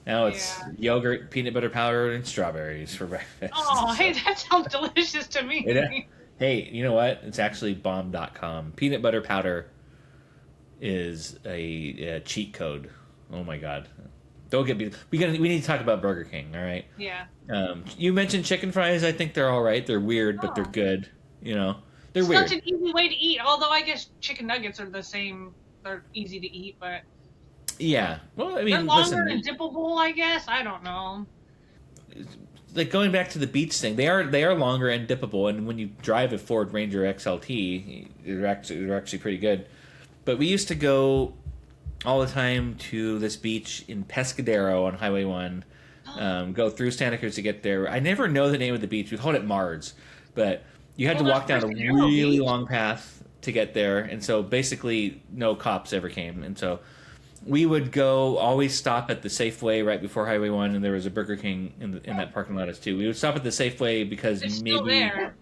Now it's yogurt, peanut butter powder, and strawberries for breakfast. Oh, hey, that sounds delicious to me. Hey, you know what? It's actually bomb.com. Peanut butter powder is a cheat code. Oh my god. Don't get me. We need to talk about Burger King, all right? Yeah. You mentioned chicken fries. I think they're all right. They're weird, but they're good. They're it's weird. Such an easy way to eat. Although I guess chicken nuggets are the same. They're easy to eat, but yeah. Well, I mean, they're longer and dippable. I guess I don't know. Like going back to the beach thing, they are longer and dippable, and when you drive a Ford Ranger XLT, they're actually pretty good. But we used to go all the time to this beach in Pescadero on Highway 1, go through Santa Cruz to get there. I never know the name of the beach. We called it Mars, but you had to walk down a really long path to get there, and so basically no cops ever came, and so we would always stop at the Safeway right before Highway 1, and there was a Burger King in that parking lot as too. We would stop at the Safeway because it's maybe... still there.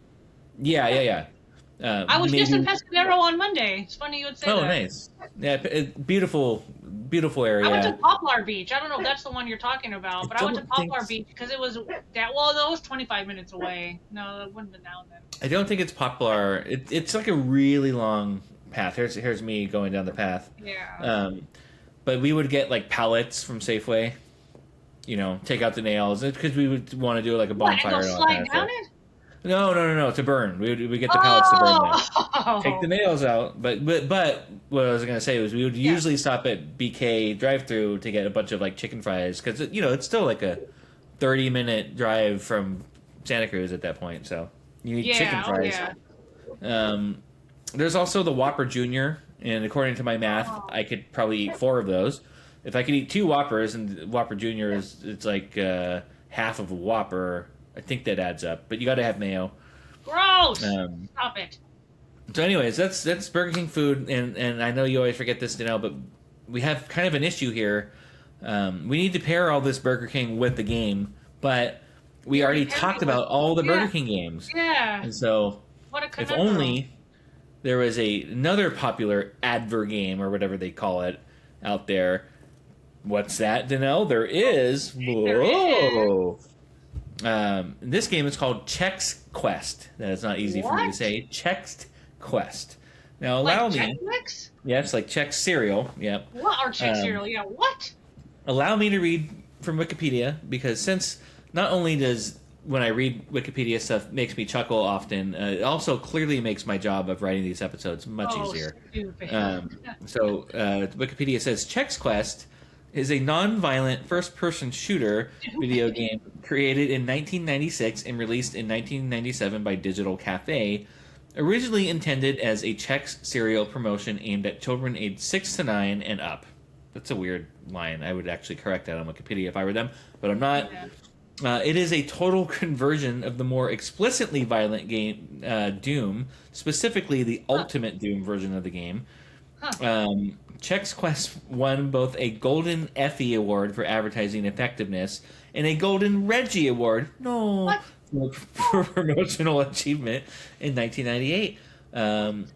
Yeah. I was just in Pescadero on Monday. It's funny you would say that. Oh, nice. Yeah, beautiful area. I went to Poplar Beach. I don't know if that's the one you're talking about, but I went to Poplar Beach because it was that was 25 minutes away. No, that wouldn't have been now then. I don't think it's Poplar. It's like a really long path. Here's me going down the path. Yeah. But we would get like pallets from Safeway, take out the nails because we would want to do like a bonfire. And go slide down it? No, to burn. We get the pallets to burn them. Oh. Take the nails out. But what I was gonna say was we would usually stop at BK drive-through to get a bunch of like chicken fries because it's still like a 30-minute drive from Santa Cruz at that point. So you need chicken fries. There's also the Whopper Junior. And according to my math, I could probably eat 4 of those. If I could eat 2 Whoppers, and Whopper Junior it's like half of a Whopper, I think that adds up. But you got to have mayo. Gross! Stop it. So, anyways, that's Burger King food, and I know you always forget this, but we have kind of an issue here. We need to pair all this Burger King with the game, but we already talked about all the Burger King games. Yeah. And so, what a if only there was another popular adver game or whatever they call it out there. What's that, Danelle? There is. Whoa. This game is called Chex Quest. That is not easy for me to say. Chex Quest. Now allow me. Chex? Yes, like Chex cereal. Yep. What are Chex cereal? Yeah. What? Allow me to read from Wikipedia because since not only does when I read Wikipedia stuff makes me chuckle often, it also clearly makes my job of writing these episodes much easier. So Wikipedia says Chex Quest is a non-violent first-person shooter video game created in 1996 and released in 1997 by Digital Cafe, originally intended as a Chex cereal promotion aimed at children aged 6 to 9 and up. That's a weird line. I would actually correct that on Wikipedia if I were them, but I'm not. Yeah. It is a total conversion of the more explicitly violent game Doom, specifically the Ultimate Doom version of the game. Chex Quest won both a Golden Effie Award for advertising effectiveness and a Golden Reggie Award, no, What? for promotional achievement in 1998. And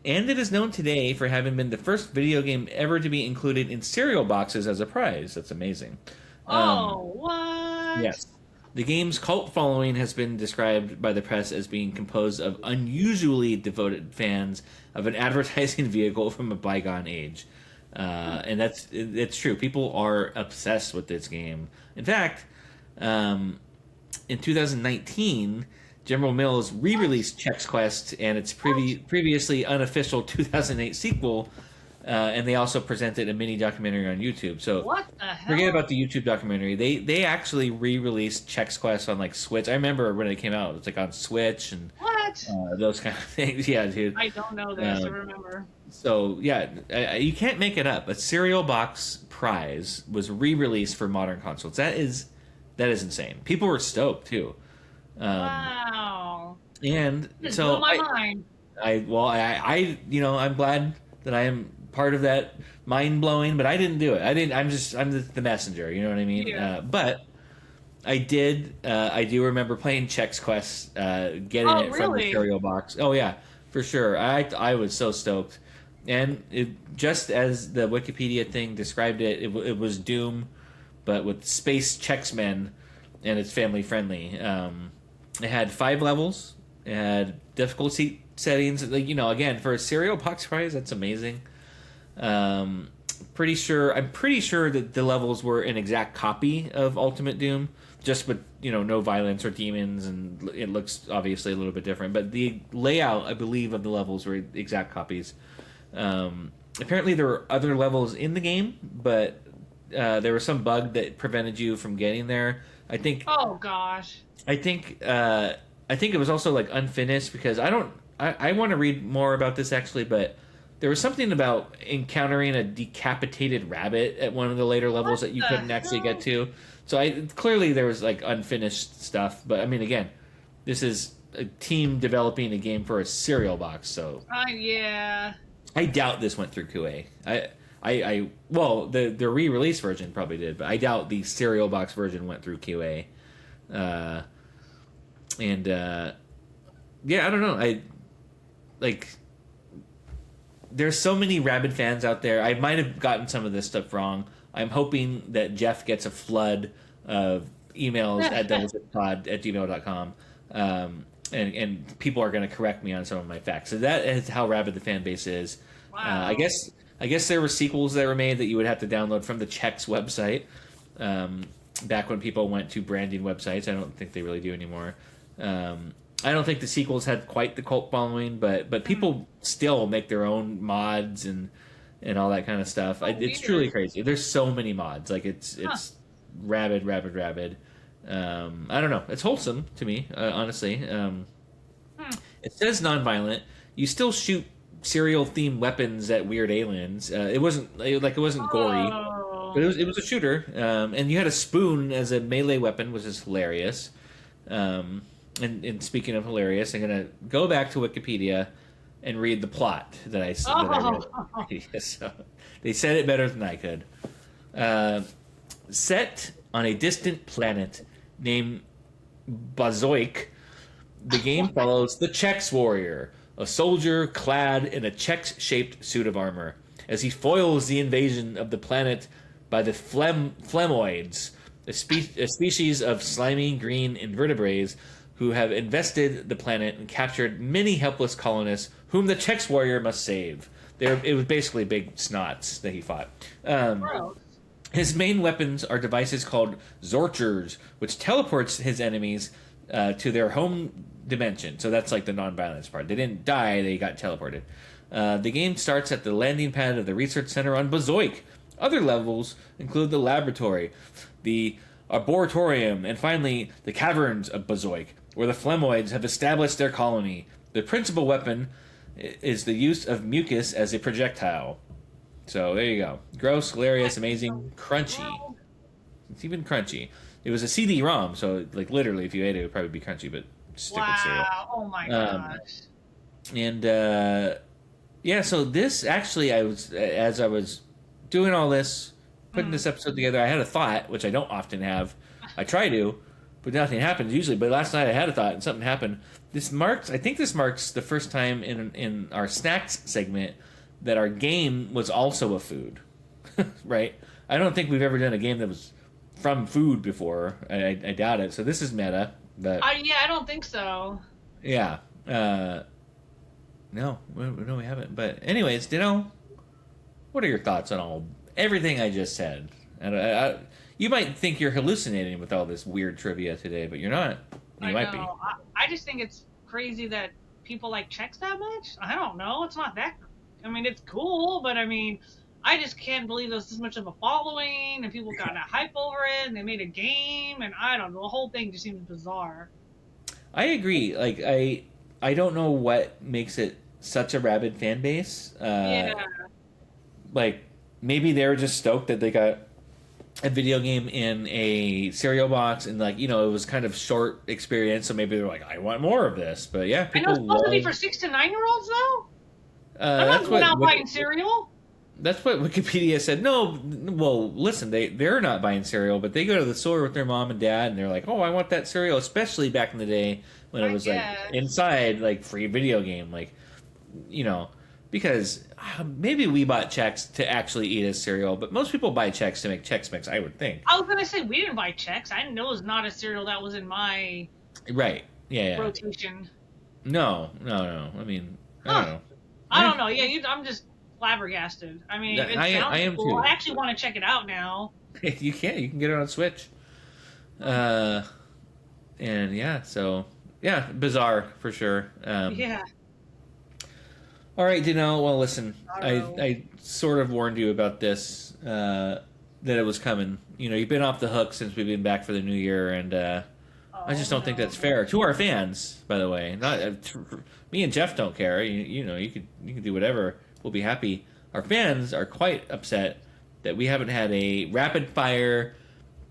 it is known today for having been the first video game ever to be included in cereal boxes as a prize. That's amazing. Oh, what? Yes. The game's cult following has been described by the press as being composed of unusually devoted fans of an advertising vehicle from a bygone age. And it's true. People are obsessed with this game. In fact, in 2019, General Mills re-released Chex Quest and its previously unofficial 2008 sequel, and they also presented a mini documentary on YouTube. So What the hell? forget about the YouTube documentary. They actually re-released Chex Quest on like Switch. I remember when it came out. It's like on Switch and What? those kind of things. Yeah, dude. I don't know this. I remember. So yeah, you can't make it up. A cereal box prize was re-released for modern consoles. That is insane. People were stoked too. Wow. And Just so blew my mind. I'm glad that I am part of that mind blowing, but I didn't do it. I'm the messenger. You know what I mean? Yeah. But I did. I do remember playing Chex Quest, getting it from the really? cereal box. Oh yeah, for sure. I was so stoked, and just as the Wikipedia thing described it, it was Doom, but with space Chex Men, and it's family friendly. It had 5 levels. It had difficulty settings. Like, again, for a cereal box prize, that's amazing. I'm pretty sure that the levels were an exact copy of Ultimate Doom, just with no violence or demons, and it looks obviously a little bit different. But the layout, I believe, of the levels were exact copies. Apparently, there were other levels in the game, but there was some bug that prevented you from getting there. I think. Oh gosh. I think it was also like unfinished because I want to read more about this actually, but there was something about encountering a decapitated rabbit at one of the later levels that you couldn't actually get to. So clearly there was like unfinished stuff, but I mean again, this is a team developing a game for a cereal box, so Yeah. I doubt this went through QA. Well, the re-release version probably did, but I doubt the cereal box version went through QA. Yeah, I don't know. There's so many rabid fans out there. I might have gotten some of this stuff wrong. I'm hoping that Jeff gets a flood of emails at doublezipod@gmail.com. And people are going to correct me on some of my facts. So that is how rabid the fan base is. Wow. I guess there were sequels that were made that you would have to download from the Chex website. Back when people went to branding websites, I don't think they really do anymore. I don't think the sequels had quite the cult following, but people still make their own mods and all that kind of stuff. It's truly crazy. There's so many mods. Like it's rabid. I don't know. It's wholesome to me, honestly. It says non-violent. You still shoot serial themed weapons at weird aliens. It wasn't gory. But it was a shooter, and you had a spoon as a melee weapon, which is hilarious. And speaking of hilarious, I'm gonna go back to Wikipedia and read the plot that I read. So, they said it better than I could. Set on a distant planet named Bazoik, the game follows the Chex Warrior, a soldier clad in a Chex-shaped suit of armor, as he foils the invasion of the planet by the Flemoids, a species of slimy green invertebrates who have infested the planet and captured many helpless colonists whom the Chex Warrior must save. It was basically big snots that he fought. His main weapons are devices called Zorchers, which teleports his enemies to their home dimension. So that's like the non-violence part. They didn't die, they got teleported. The game starts at the landing pad of the research center on Bazoik. Other levels include the laboratory, the arboretum, and finally the caverns of Bazoik, where the Flemoids have established their colony. The principal weapon is the use of mucus as a projectile. So there you go. Gross, hilarious, amazing, crunchy. It's even crunchy. It was a CD-ROM, so like literally, if you ate it, it would probably be crunchy, but stick with cereal. Oh my gosh. And Yeah, so this actually, as I was doing all this, putting this episode together, I had a thought, which I don't often have. I try to, but nothing happens usually. But last night I had a thought and something happened. I think this marks the first time in our snacks segment that our game was also a food, right? I don't think we've ever done a game that was from food before. I doubt it. So this is meta, but Yeah, I don't think so. yeah. No, we haven't. But anyways, what are your thoughts on everything I just said? And you might think you're hallucinating with all this weird trivia today, but you're not. You might be. I just think it's crazy that people like Chex that much. I don't know. It's not that. I mean, it's cool, but I mean, I just can't believe there's this much of a following and people got a hype over it and they made a game and I don't know. The whole thing just seems bizarre. I agree. Like I don't know what makes it such a rabid fan base. Yeah. Like maybe they were just stoked that they got a video game in a cereal box and like it was kind of short experience, so maybe they're like, I want more of this. But yeah, I know it's supposed to be for 6 to 9-year-olds though. I'm not going out buying cereal. That's what Wikipedia said. No, well, listen, they're not buying cereal, but they go to the store with their mom and dad, and they're like, "Oh, I want that cereal," especially back in the day when it was like inside, like free video game, like because maybe we bought Chex to actually eat as cereal, but most people buy Chex to make Chex Mix, I would think. I was gonna say we didn't buy Chex. I know it's not a cereal that was in my rotation. No. I mean, I don't know. I don't know. Yeah, I'm just flabbergasted. I mean, I am cool. too. I actually want to check it out now. You can get it on Switch. And yeah, so yeah, bizarre for sure. Yeah. All right, Danelle. Well, listen, I sort of warned you about this that it was coming. You've been off the hook since we've been back for the new year, and I just don't think that's fair to our fans. By the way, not me and Jeff don't care. You can do whatever. We'll be happy. Our fans are quite upset that we haven't had a rapid fire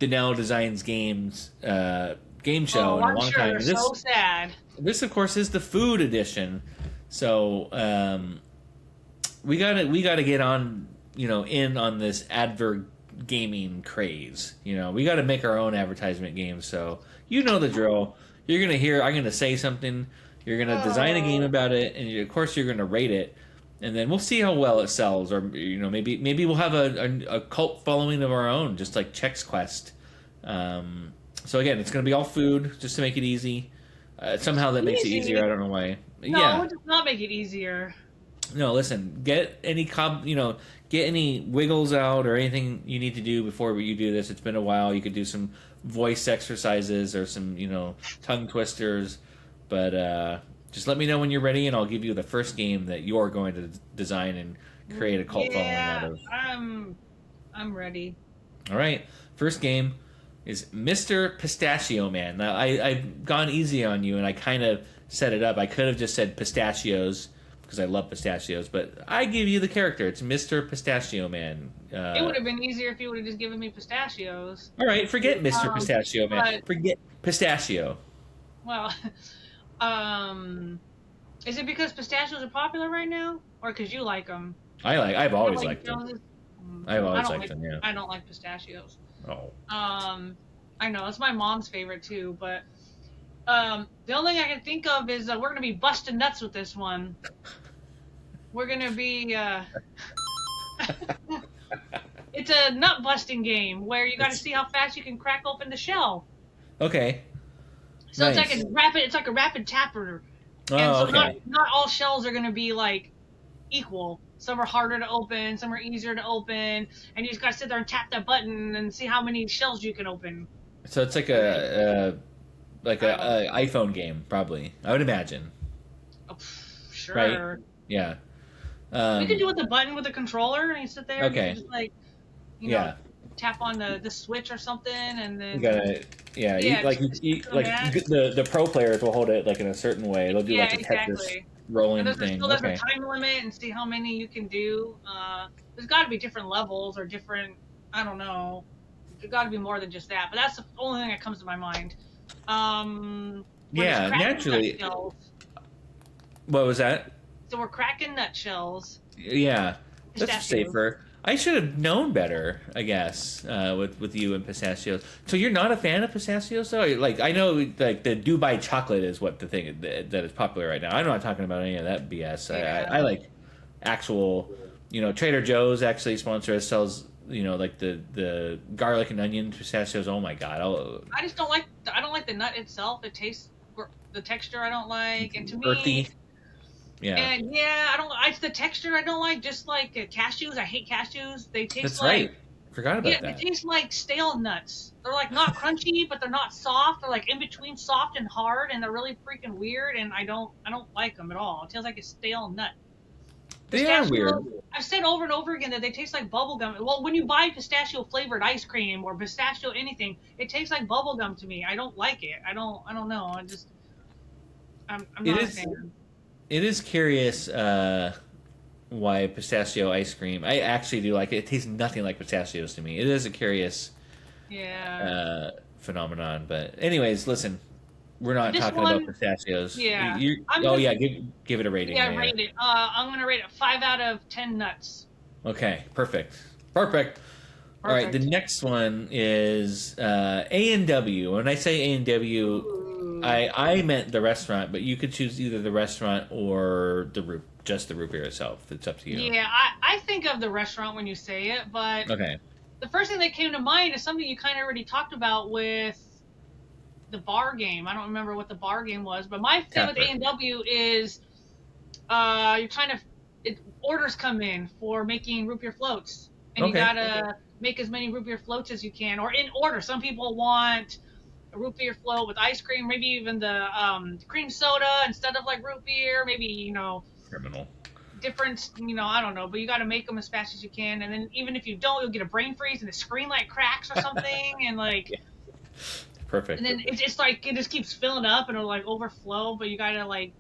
Danelle Designs Games game show in a long time. So sad. This, of course, is the food edition. So we gotta get on in on this advert gaming craze. We gotta make our own advertisement games. So the drill. You're gonna hear I'm gonna say something. You're gonna design a game about it, and of course you're gonna rate it. And then we'll see how well it sells, or maybe we'll have a cult following of our own, just like Chex Quest. So again, it's going to be all food, just to make it easy. Somehow that makes it easier. I don't know why. No, it does not make it easier. No, listen. Get any wiggles out or anything you need to do before you do this. It's been a while. You could do some voice exercises or some tongue twisters, but. Just let me know when you're ready, and I'll give you the first game that you're going to design and create a cult following out of. I'm ready. All right. First game is Mr. Pistachio Man. Now, I've gone easy on you, and I kind of set it up. I could have just said pistachios because I love pistachios, but I give you the character. It's Mr. Pistachio Man. It would have been easier if you would have just given me pistachios. All right. Forget Mr. Pistachio Man. Forget pistachio. Well... is it because pistachios are popular right now, or because you like them? I've always liked them. I've always liked them. Yeah. I don't like pistachios. Oh. I know it's my mom's favorite too, but the only thing I can think of is we're gonna be busting nuts with this one. We're gonna be. It's a nut busting game where you got to see how fast you can crack open the shell. Okay. So nice. It's like a rapid tapper. And so not all shells are going to be like equal. Some are harder to open, some are easier to open, and you just got to sit there and tap that button and see how many shells you can open. So it's like a iPhone game, probably. I would imagine. Oh, sure. Right? Yeah. You can do it with the button with the controller, and you sit there and you just tap on the switch or something, and then you gotta the pro players will hold it like in a certain way. They'll do like a Tetris rolling thing. There's a time limit and see how many you can do. There's got to be different levels or different. I don't know. There's got to be more than just that. But that's the only thing that comes to my mind. Naturally. What was that? So we're cracking nutshells. Yeah, that's Pistachios. safer. I should have known better, I guess, with you and pistachios. So you're not a fan of pistachios, though? Like I know, like the Dubai chocolate is what the thing that is popular right now. I'm not talking about any of that BS. Yeah. I like actual, Trader Joe's actually sponsor us, sells, like the garlic and onion pistachios. Oh my god, I just don't like. I don't like the nut itself. It tastes the texture. I don't like, and to me, earthy. Yeah, and yeah, I don't. It's the texture I don't like. Just like cashews, I hate cashews. They taste that's like right. Forgot yeah, about they that. taste like stale nuts. They're like not crunchy, but they're not soft. They're like in between soft and hard, and they're really freaking weird. And I don't like them at all. It tastes like a stale nut. They are weird. I've said over and over again that they taste like bubble gum. Well, when you buy pistachio flavored ice cream or pistachio anything, it tastes like bubble gum to me. I don't like it. I don't know. I'm It not a is. fan. It is curious why pistachio ice cream. I actually do like it. It tastes nothing like pistachios to me. It is a curious Yeah. phenomenon. But anyways, listen, we're not This talking one, about pistachios. yeah. Yeah, give it a rating. Yeah, Yeah, rate it. I'm gonna rate it 5 out of 10 nuts. Okay, perfect. Perfect. All right, the Perfect. next one is A&W. When I say A&W, Ooh. I meant the restaurant, but you could choose either the restaurant or just the root beer itself. It's up to you. Yeah, I think of the restaurant when you say it, but Okay. the first thing that came to mind is something you kind of already talked about with the bar game. I don't remember what the bar game was, but my thing with Tapper. A&W is you're trying to orders come in for making root beer floats, and you Okay. gotta make as many root beer floats as you can, or in order. Some people want a root beer float with ice cream, maybe even the cream soda instead of like root beer, maybe Criminal. different, I don't know, but you got to make them as fast as you can, and then even if you don't, you'll get a brain freeze and the screen like cracks or something, and like. Perfect. And then it's like it just keeps filling up and it'll like overflow, but you gotta like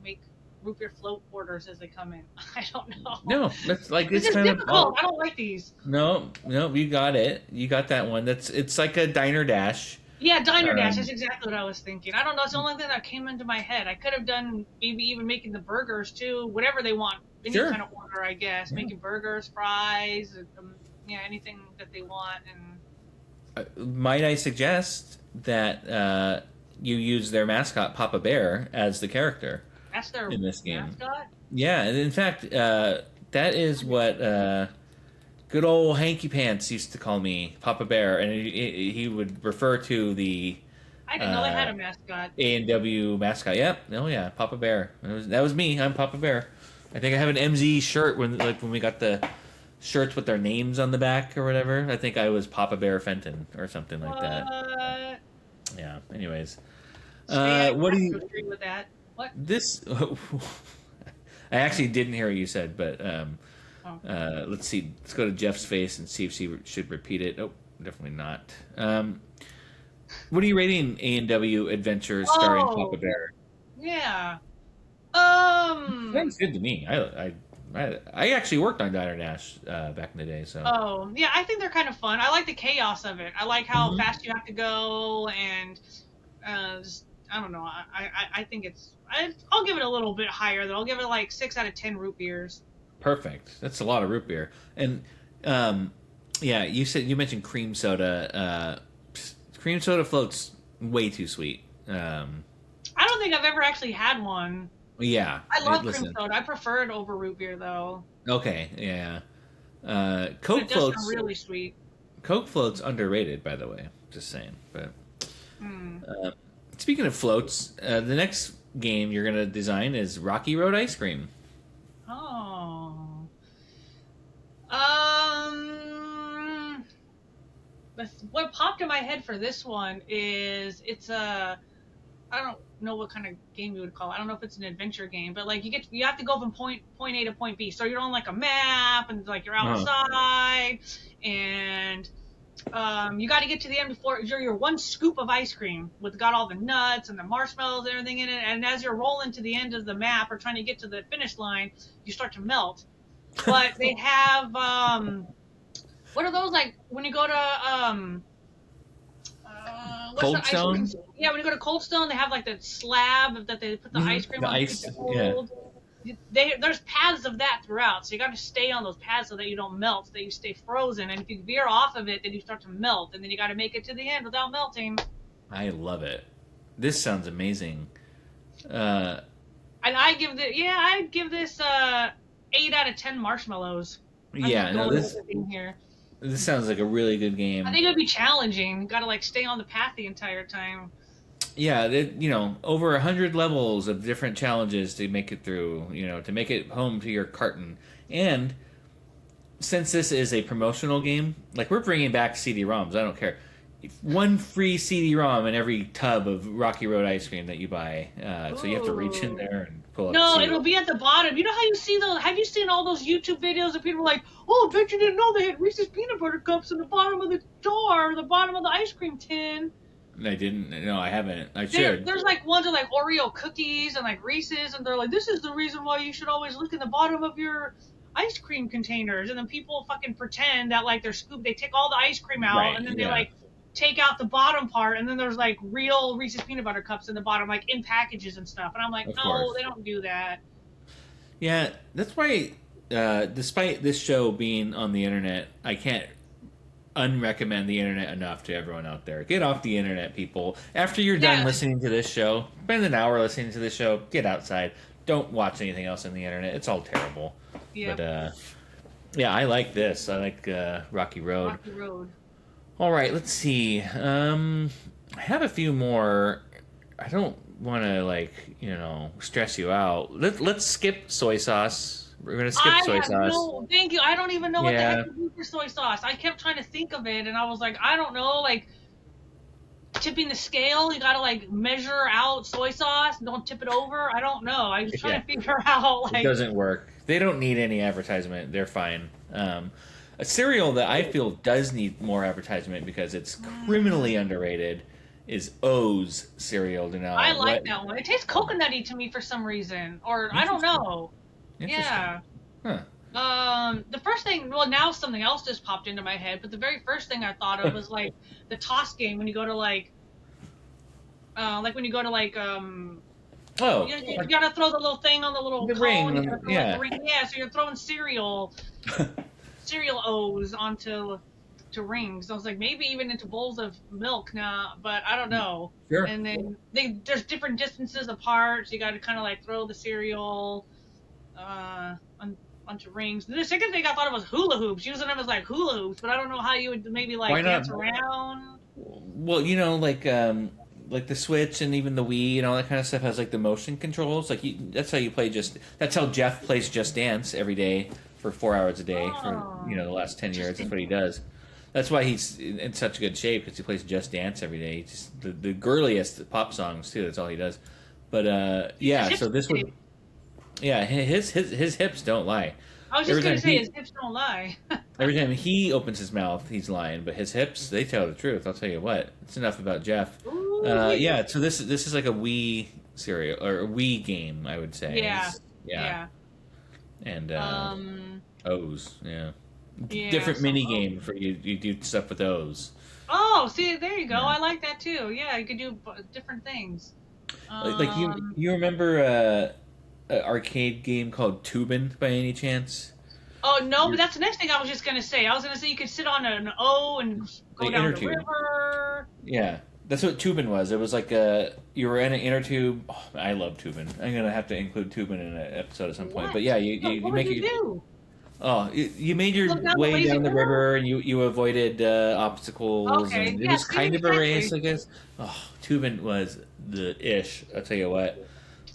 make root beer float orders as they come in. I don't know. No, that's like This it's is kind of difficult. I don't like these. no, you got it. You got that one. It's like a diner dash. Yeah, Diner Dash. Um, That's exactly what I was thinking. I don't know. It's the only thing that came into my head. I could have done maybe even making the burgers too, whatever they want, any Sure. kind of order, I guess. Yeah. Making burgers, fries, yeah, anything that they want. And Might I suggest that you use their mascot Papa Bear as the character that's their in this game? mascot. Yeah, and in fact, that is what good old Hanky Pants used to call me, Papa Bear, and he would refer to the I didn't know they had a mascot. A&W mascot. Yep. Oh yeah, Papa Bear. That was me. I'm Papa Bear. I think I have an MZ shirt when we got the shirts with their names on the back or whatever. I think I was Papa Bear Fenton or something like that. What? Yeah. Anyways, I what do have you to agree with that? What? this? I actually didn't hear what you said, but Oh. let's see. Let's go to Jeff's face and see if she should repeat it. Oh, definitely not. What are you rating A&W Adventures starring Oh. Papa Bear? Yeah. Sounds good to me. I actually worked on Diner Dash back in the day, so Oh, yeah. I think they're kind of fun. I like the chaos of it. I like how Mhm. fast you have to go, and just, I don't know. I think I'll give it a little bit higher though. I'll give it like 6 out of 10 root beers. perfect. That's a lot of root beer. And yeah, you mentioned cream soda. Cream soda floats way too sweet. I don't think I've ever actually had one. Yeah, I love listen. cream soda. I prefer it over root beer though. Okay, yeah. But Coke it does sound floats. really sweet. Coke floats underrated, by the way. Just saying. But Mm. speaking of floats, the next game you're gonna design is Rocky Road Ice Cream. Oh. What popped in my head for this one is I don't know what kind of game you would call it. I don't know if it's an adventure game, but like you have to go from point A to point B. So you're on like a map and like you're outside and you got to get to the end before you're one scoop of ice cream got all the nuts and the marshmallows and everything in it. And as you're rolling to the end of the map or trying to get to the finish line, you start to melt. But they have what are those like when you go to what's Cold the ice Stone? cream? Yeah, when you go to Cold Stone, they have like that slab that they put the ice cream The on ice, to keep it yeah. cold. there's paths of that throughout, so you got to stay on those paths so that you don't melt, so that you stay frozen. And if you veer off of it, then you start to melt, and then you got to make it to the end without melting. I love it. This sounds amazing. Uh, And I'd give this 8 out of 10 marshmallows. I'm yeah, just no, going with this the thing here. this sounds like a really good I game. think it would be challenging. Got to like stay on the path the entire time. Yeah, over 100 levels of different challenges to make it through. To make it home to your carton. And since this is a promotional game, like we're bringing back CD-ROMs. I don't care. One free CD-ROM in every tub of Rocky Road ice cream that you buy. So you have to reach in Ooh. there and pull up the No, CD. it'll be at the bottom. You know how you see those? Have you seen all those YouTube videos of people like, "Oh, I bet you didn't know they had Reese's peanut butter cups in the bottom of the jar, the bottom of the ice cream tin." I didn't. No, I haven't. I There, should. there's like ones with like Oreo cookies and like Reese's, and they're like, "This is the reason why you should always look in the bottom of your ice cream containers." And then people fucking pretend that like they're scoop. They take all the ice cream out, Right. and then they Yeah. like take out the bottom part, and then there's like real Reese's peanut butter cups in the bottom, like in packages and stuff. And I'm like, Of no, course. they don't do that. Yeah, that's why, despite this show being on the internet, I can't unrecommend the internet enough to everyone out there. Get off the internet, people. After you're done Yeah. listening to this show, spend an hour listening to this show, get outside. Don't watch anything else on the internet. It's all terrible. Yeah. But, yeah, I like this. I like Rocky Road. Rocky Road. All right, let's see. I have a few more. I don't want to stress you out. Let's skip soy sauce. We're gonna skip I soy have sauce. no, thank you. I don't even know what the Yeah. heck to do for soy sauce. I kept trying to think of it, and I was like, I don't know, like tipping the scale. You gotta like measure out soy sauce. Don't tip it over. I don't know. I was trying Yeah. to figure out It like. doesn't work. They don't need any advertisement. They're fine. A cereal that I feel does need more advertisement because it's criminally underrated is O's cereal. I like that one. It tastes coconutty to me for some reason, or I don't know. Interesting. Yeah. Huh. The first thing, well, now something else just popped into my head, but the very first thing I thought of was like the toss game when you go to like when you go to like Oh, you gotta throw the little thing on the little The cone. ring, You gotta throw, yeah. like, the ring. Yeah, so you're throwing cereal O's onto to rings. I was like, maybe even into bowls of milk now, but I don't know. sure. And then there's different distances apart, so you got to kind of like throw the cereal onto rings. The second thing I thought it was hula hoops, using them as like hula hoops, but I don't know how you would maybe like Why not? dance around. Well, like the Switch and even the Wii and all that kind of stuff has like the motion controls. That's how you play. That's how Jeff plays Just Dance every day for 4 hours a day for Oh. the last 10 years. That's what he does. That's why he's in such good shape because he plays Just Dance every day. He's just the girliest pop songs too. That's all he does. But yeah, His so this would hips- yeah his hips don't lie. I was just every gonna time say he- his hips don't lie. Every time he opens his mouth, he's lying, but his hips, they tell the truth. I'll tell you what. It's enough about Jeff. Ooh, Yeah, so this is like a Wii cereal or a Wii game, I would say. Yeah. Yeah. And O's, yeah. Yeah, Different so mini O's. game for you do stuff with O's. Oh, see, there you go. Yeah. I like that too. Yeah, you could do different things. Like you remember an arcade game called Tubin by any chance? Oh no, but that's the next thing I was just gonna say. I was gonna say you could sit on an O and go Like down inner the tube. river. Yeah. That's what Tubin was. It was like you were in an inner tube. Oh, I love Tubin. I'm gonna have to include Tubin in an episode at some point. What? But yeah, you What make would you it. do? Oh, you made your Look down the way lazy down the river? river, and you avoided obstacles, Okay, and it yeah, was kind of a race, exactly. I guess. Oh, Tubin was the ish. I'll tell you what.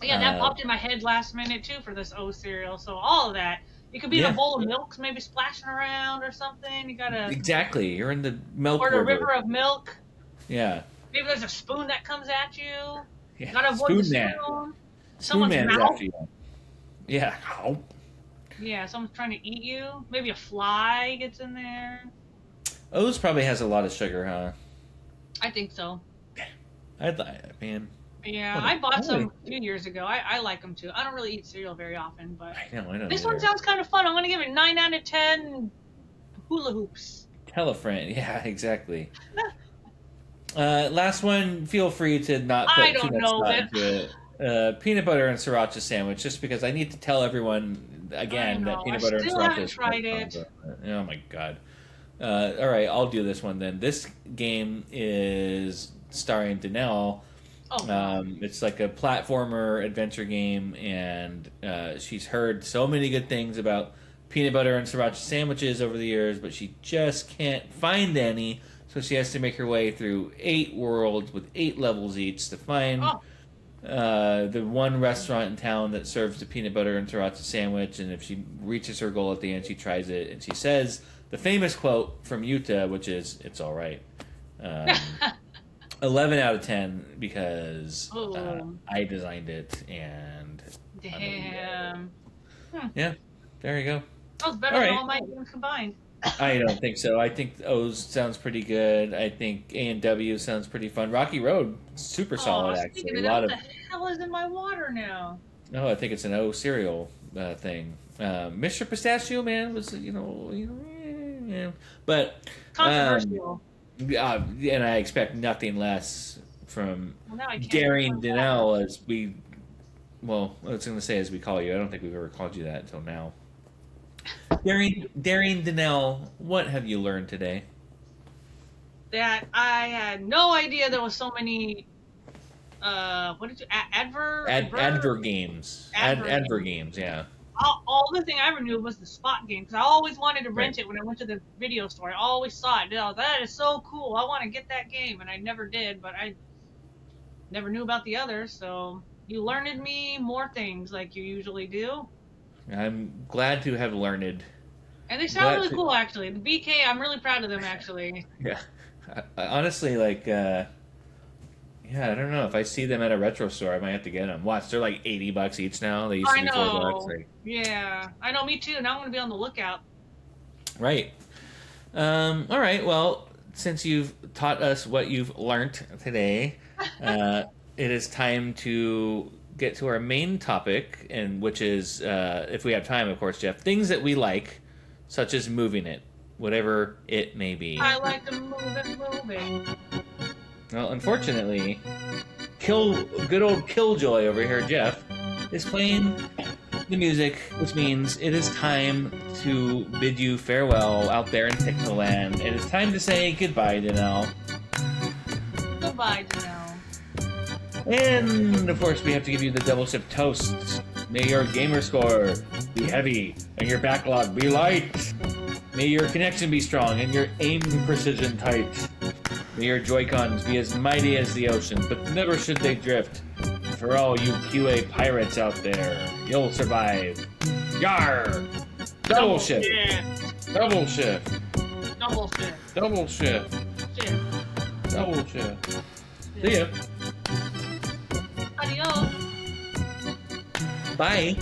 Yeah, that Uh, popped in my head last minute too for this O cereal. So all of that. You could be in Yeah. a bowl of milk, maybe splashing around or something. You gotta Exactly. You're in the milk or the river. river of milk. Yeah. Maybe there's a spoon that comes at you. Yeah. You gotta avoid the Spoon Man. spoon. Spoon Someone's Man is mouth. after you. Yeah. Ow. Yeah, someone's trying to eat you. Maybe a fly gets in there. O's probably has a lot of sugar, huh? I think so. Man. Yeah, What a- I bought what a- some a few years ago. I like them too. I don't really eat cereal very often, but I know. this one sounds kind of fun. I'm gonna give it 9 out of 10 hula hoops. Tell a friend. Yeah, exactly. Last one. Feel free to not I put too don't much know thought that- into it. Peanut butter and sriracha sandwich, just because I need to tell everyone again that peanut butter and still sriracha haven't is tried it. Oh my god. All right, I'll do this one then. This game is starring Danelle. Oh, It's like a platformer adventure game, and she's heard so many good things about peanut butter and sriracha sandwiches over the years, but she just can't find any. So she has to make her way through 8 worlds with 8 levels each to find oh, the one restaurant in town that serves the peanut butter and sriracha sandwich. And if she reaches her goal at the end, she tries it, and she says the famous quote from Utah, which is, "It's all right." Um, 11 out of 10 because I designed it, and damn. yeah, there you go. That was better than all my games combined. I don't think so. I think O's sounds pretty good. I think A&W sounds pretty fun. Rocky Road, super solid actually. What the hell is in my water now? Oh, I think it's an O cereal thing. Mr. Pistachio Man was yeah. But Controversial. and I expect nothing less from Now I can't Daring drink Danelle as we. Well, I was going to say as we call you. I don't think we've ever called you that until now. Daring Danelle, what have you learned today? That I had no idea there was so many. What did you Adver games. Adver games, yeah. All the thing I ever knew was the spot game, because I always wanted to rent it when I went to the video store. I always saw it. Oh, that is so cool. I want to get that game, and I never did, but I never knew about the others. So you learned me more things like you usually do. I'm glad to have learned. And they sound really cool, actually. The BK, I'm really proud of them, actually. Yeah. Honestly, like, yeah, I don't know. If I see them at a retro store, I might have to get them. Watch, they're like $80 each now. They used to be $4. Like... Yeah, I know, me too. Now I'm going to be on the lookout. Right. All right, well, since you've taught us what you've learned today, it is time to get to our main topic, and which is, if we have time, of course, Jeff, things that we like, such as moving it, whatever it may be. I like to move it. Well, unfortunately, good old Killjoy over here, Jeff, is playing the music, which means it is time to bid you farewell out there in Pixelland. It is time to say goodbye, Danelle. Goodbye, Danelle. And, of course, we have to give you the double sip toast. May your gamer score be heavy and your backlog be light. May your connection be strong and your aim precision tight. May your Joy-Cons be as mighty as the ocean, but never should they drift. For all you QA pirates out there, you'll survive. Yar! Double shift! Double shift! Double shift! Double shift! Double shift! See ya! Adios! Bye!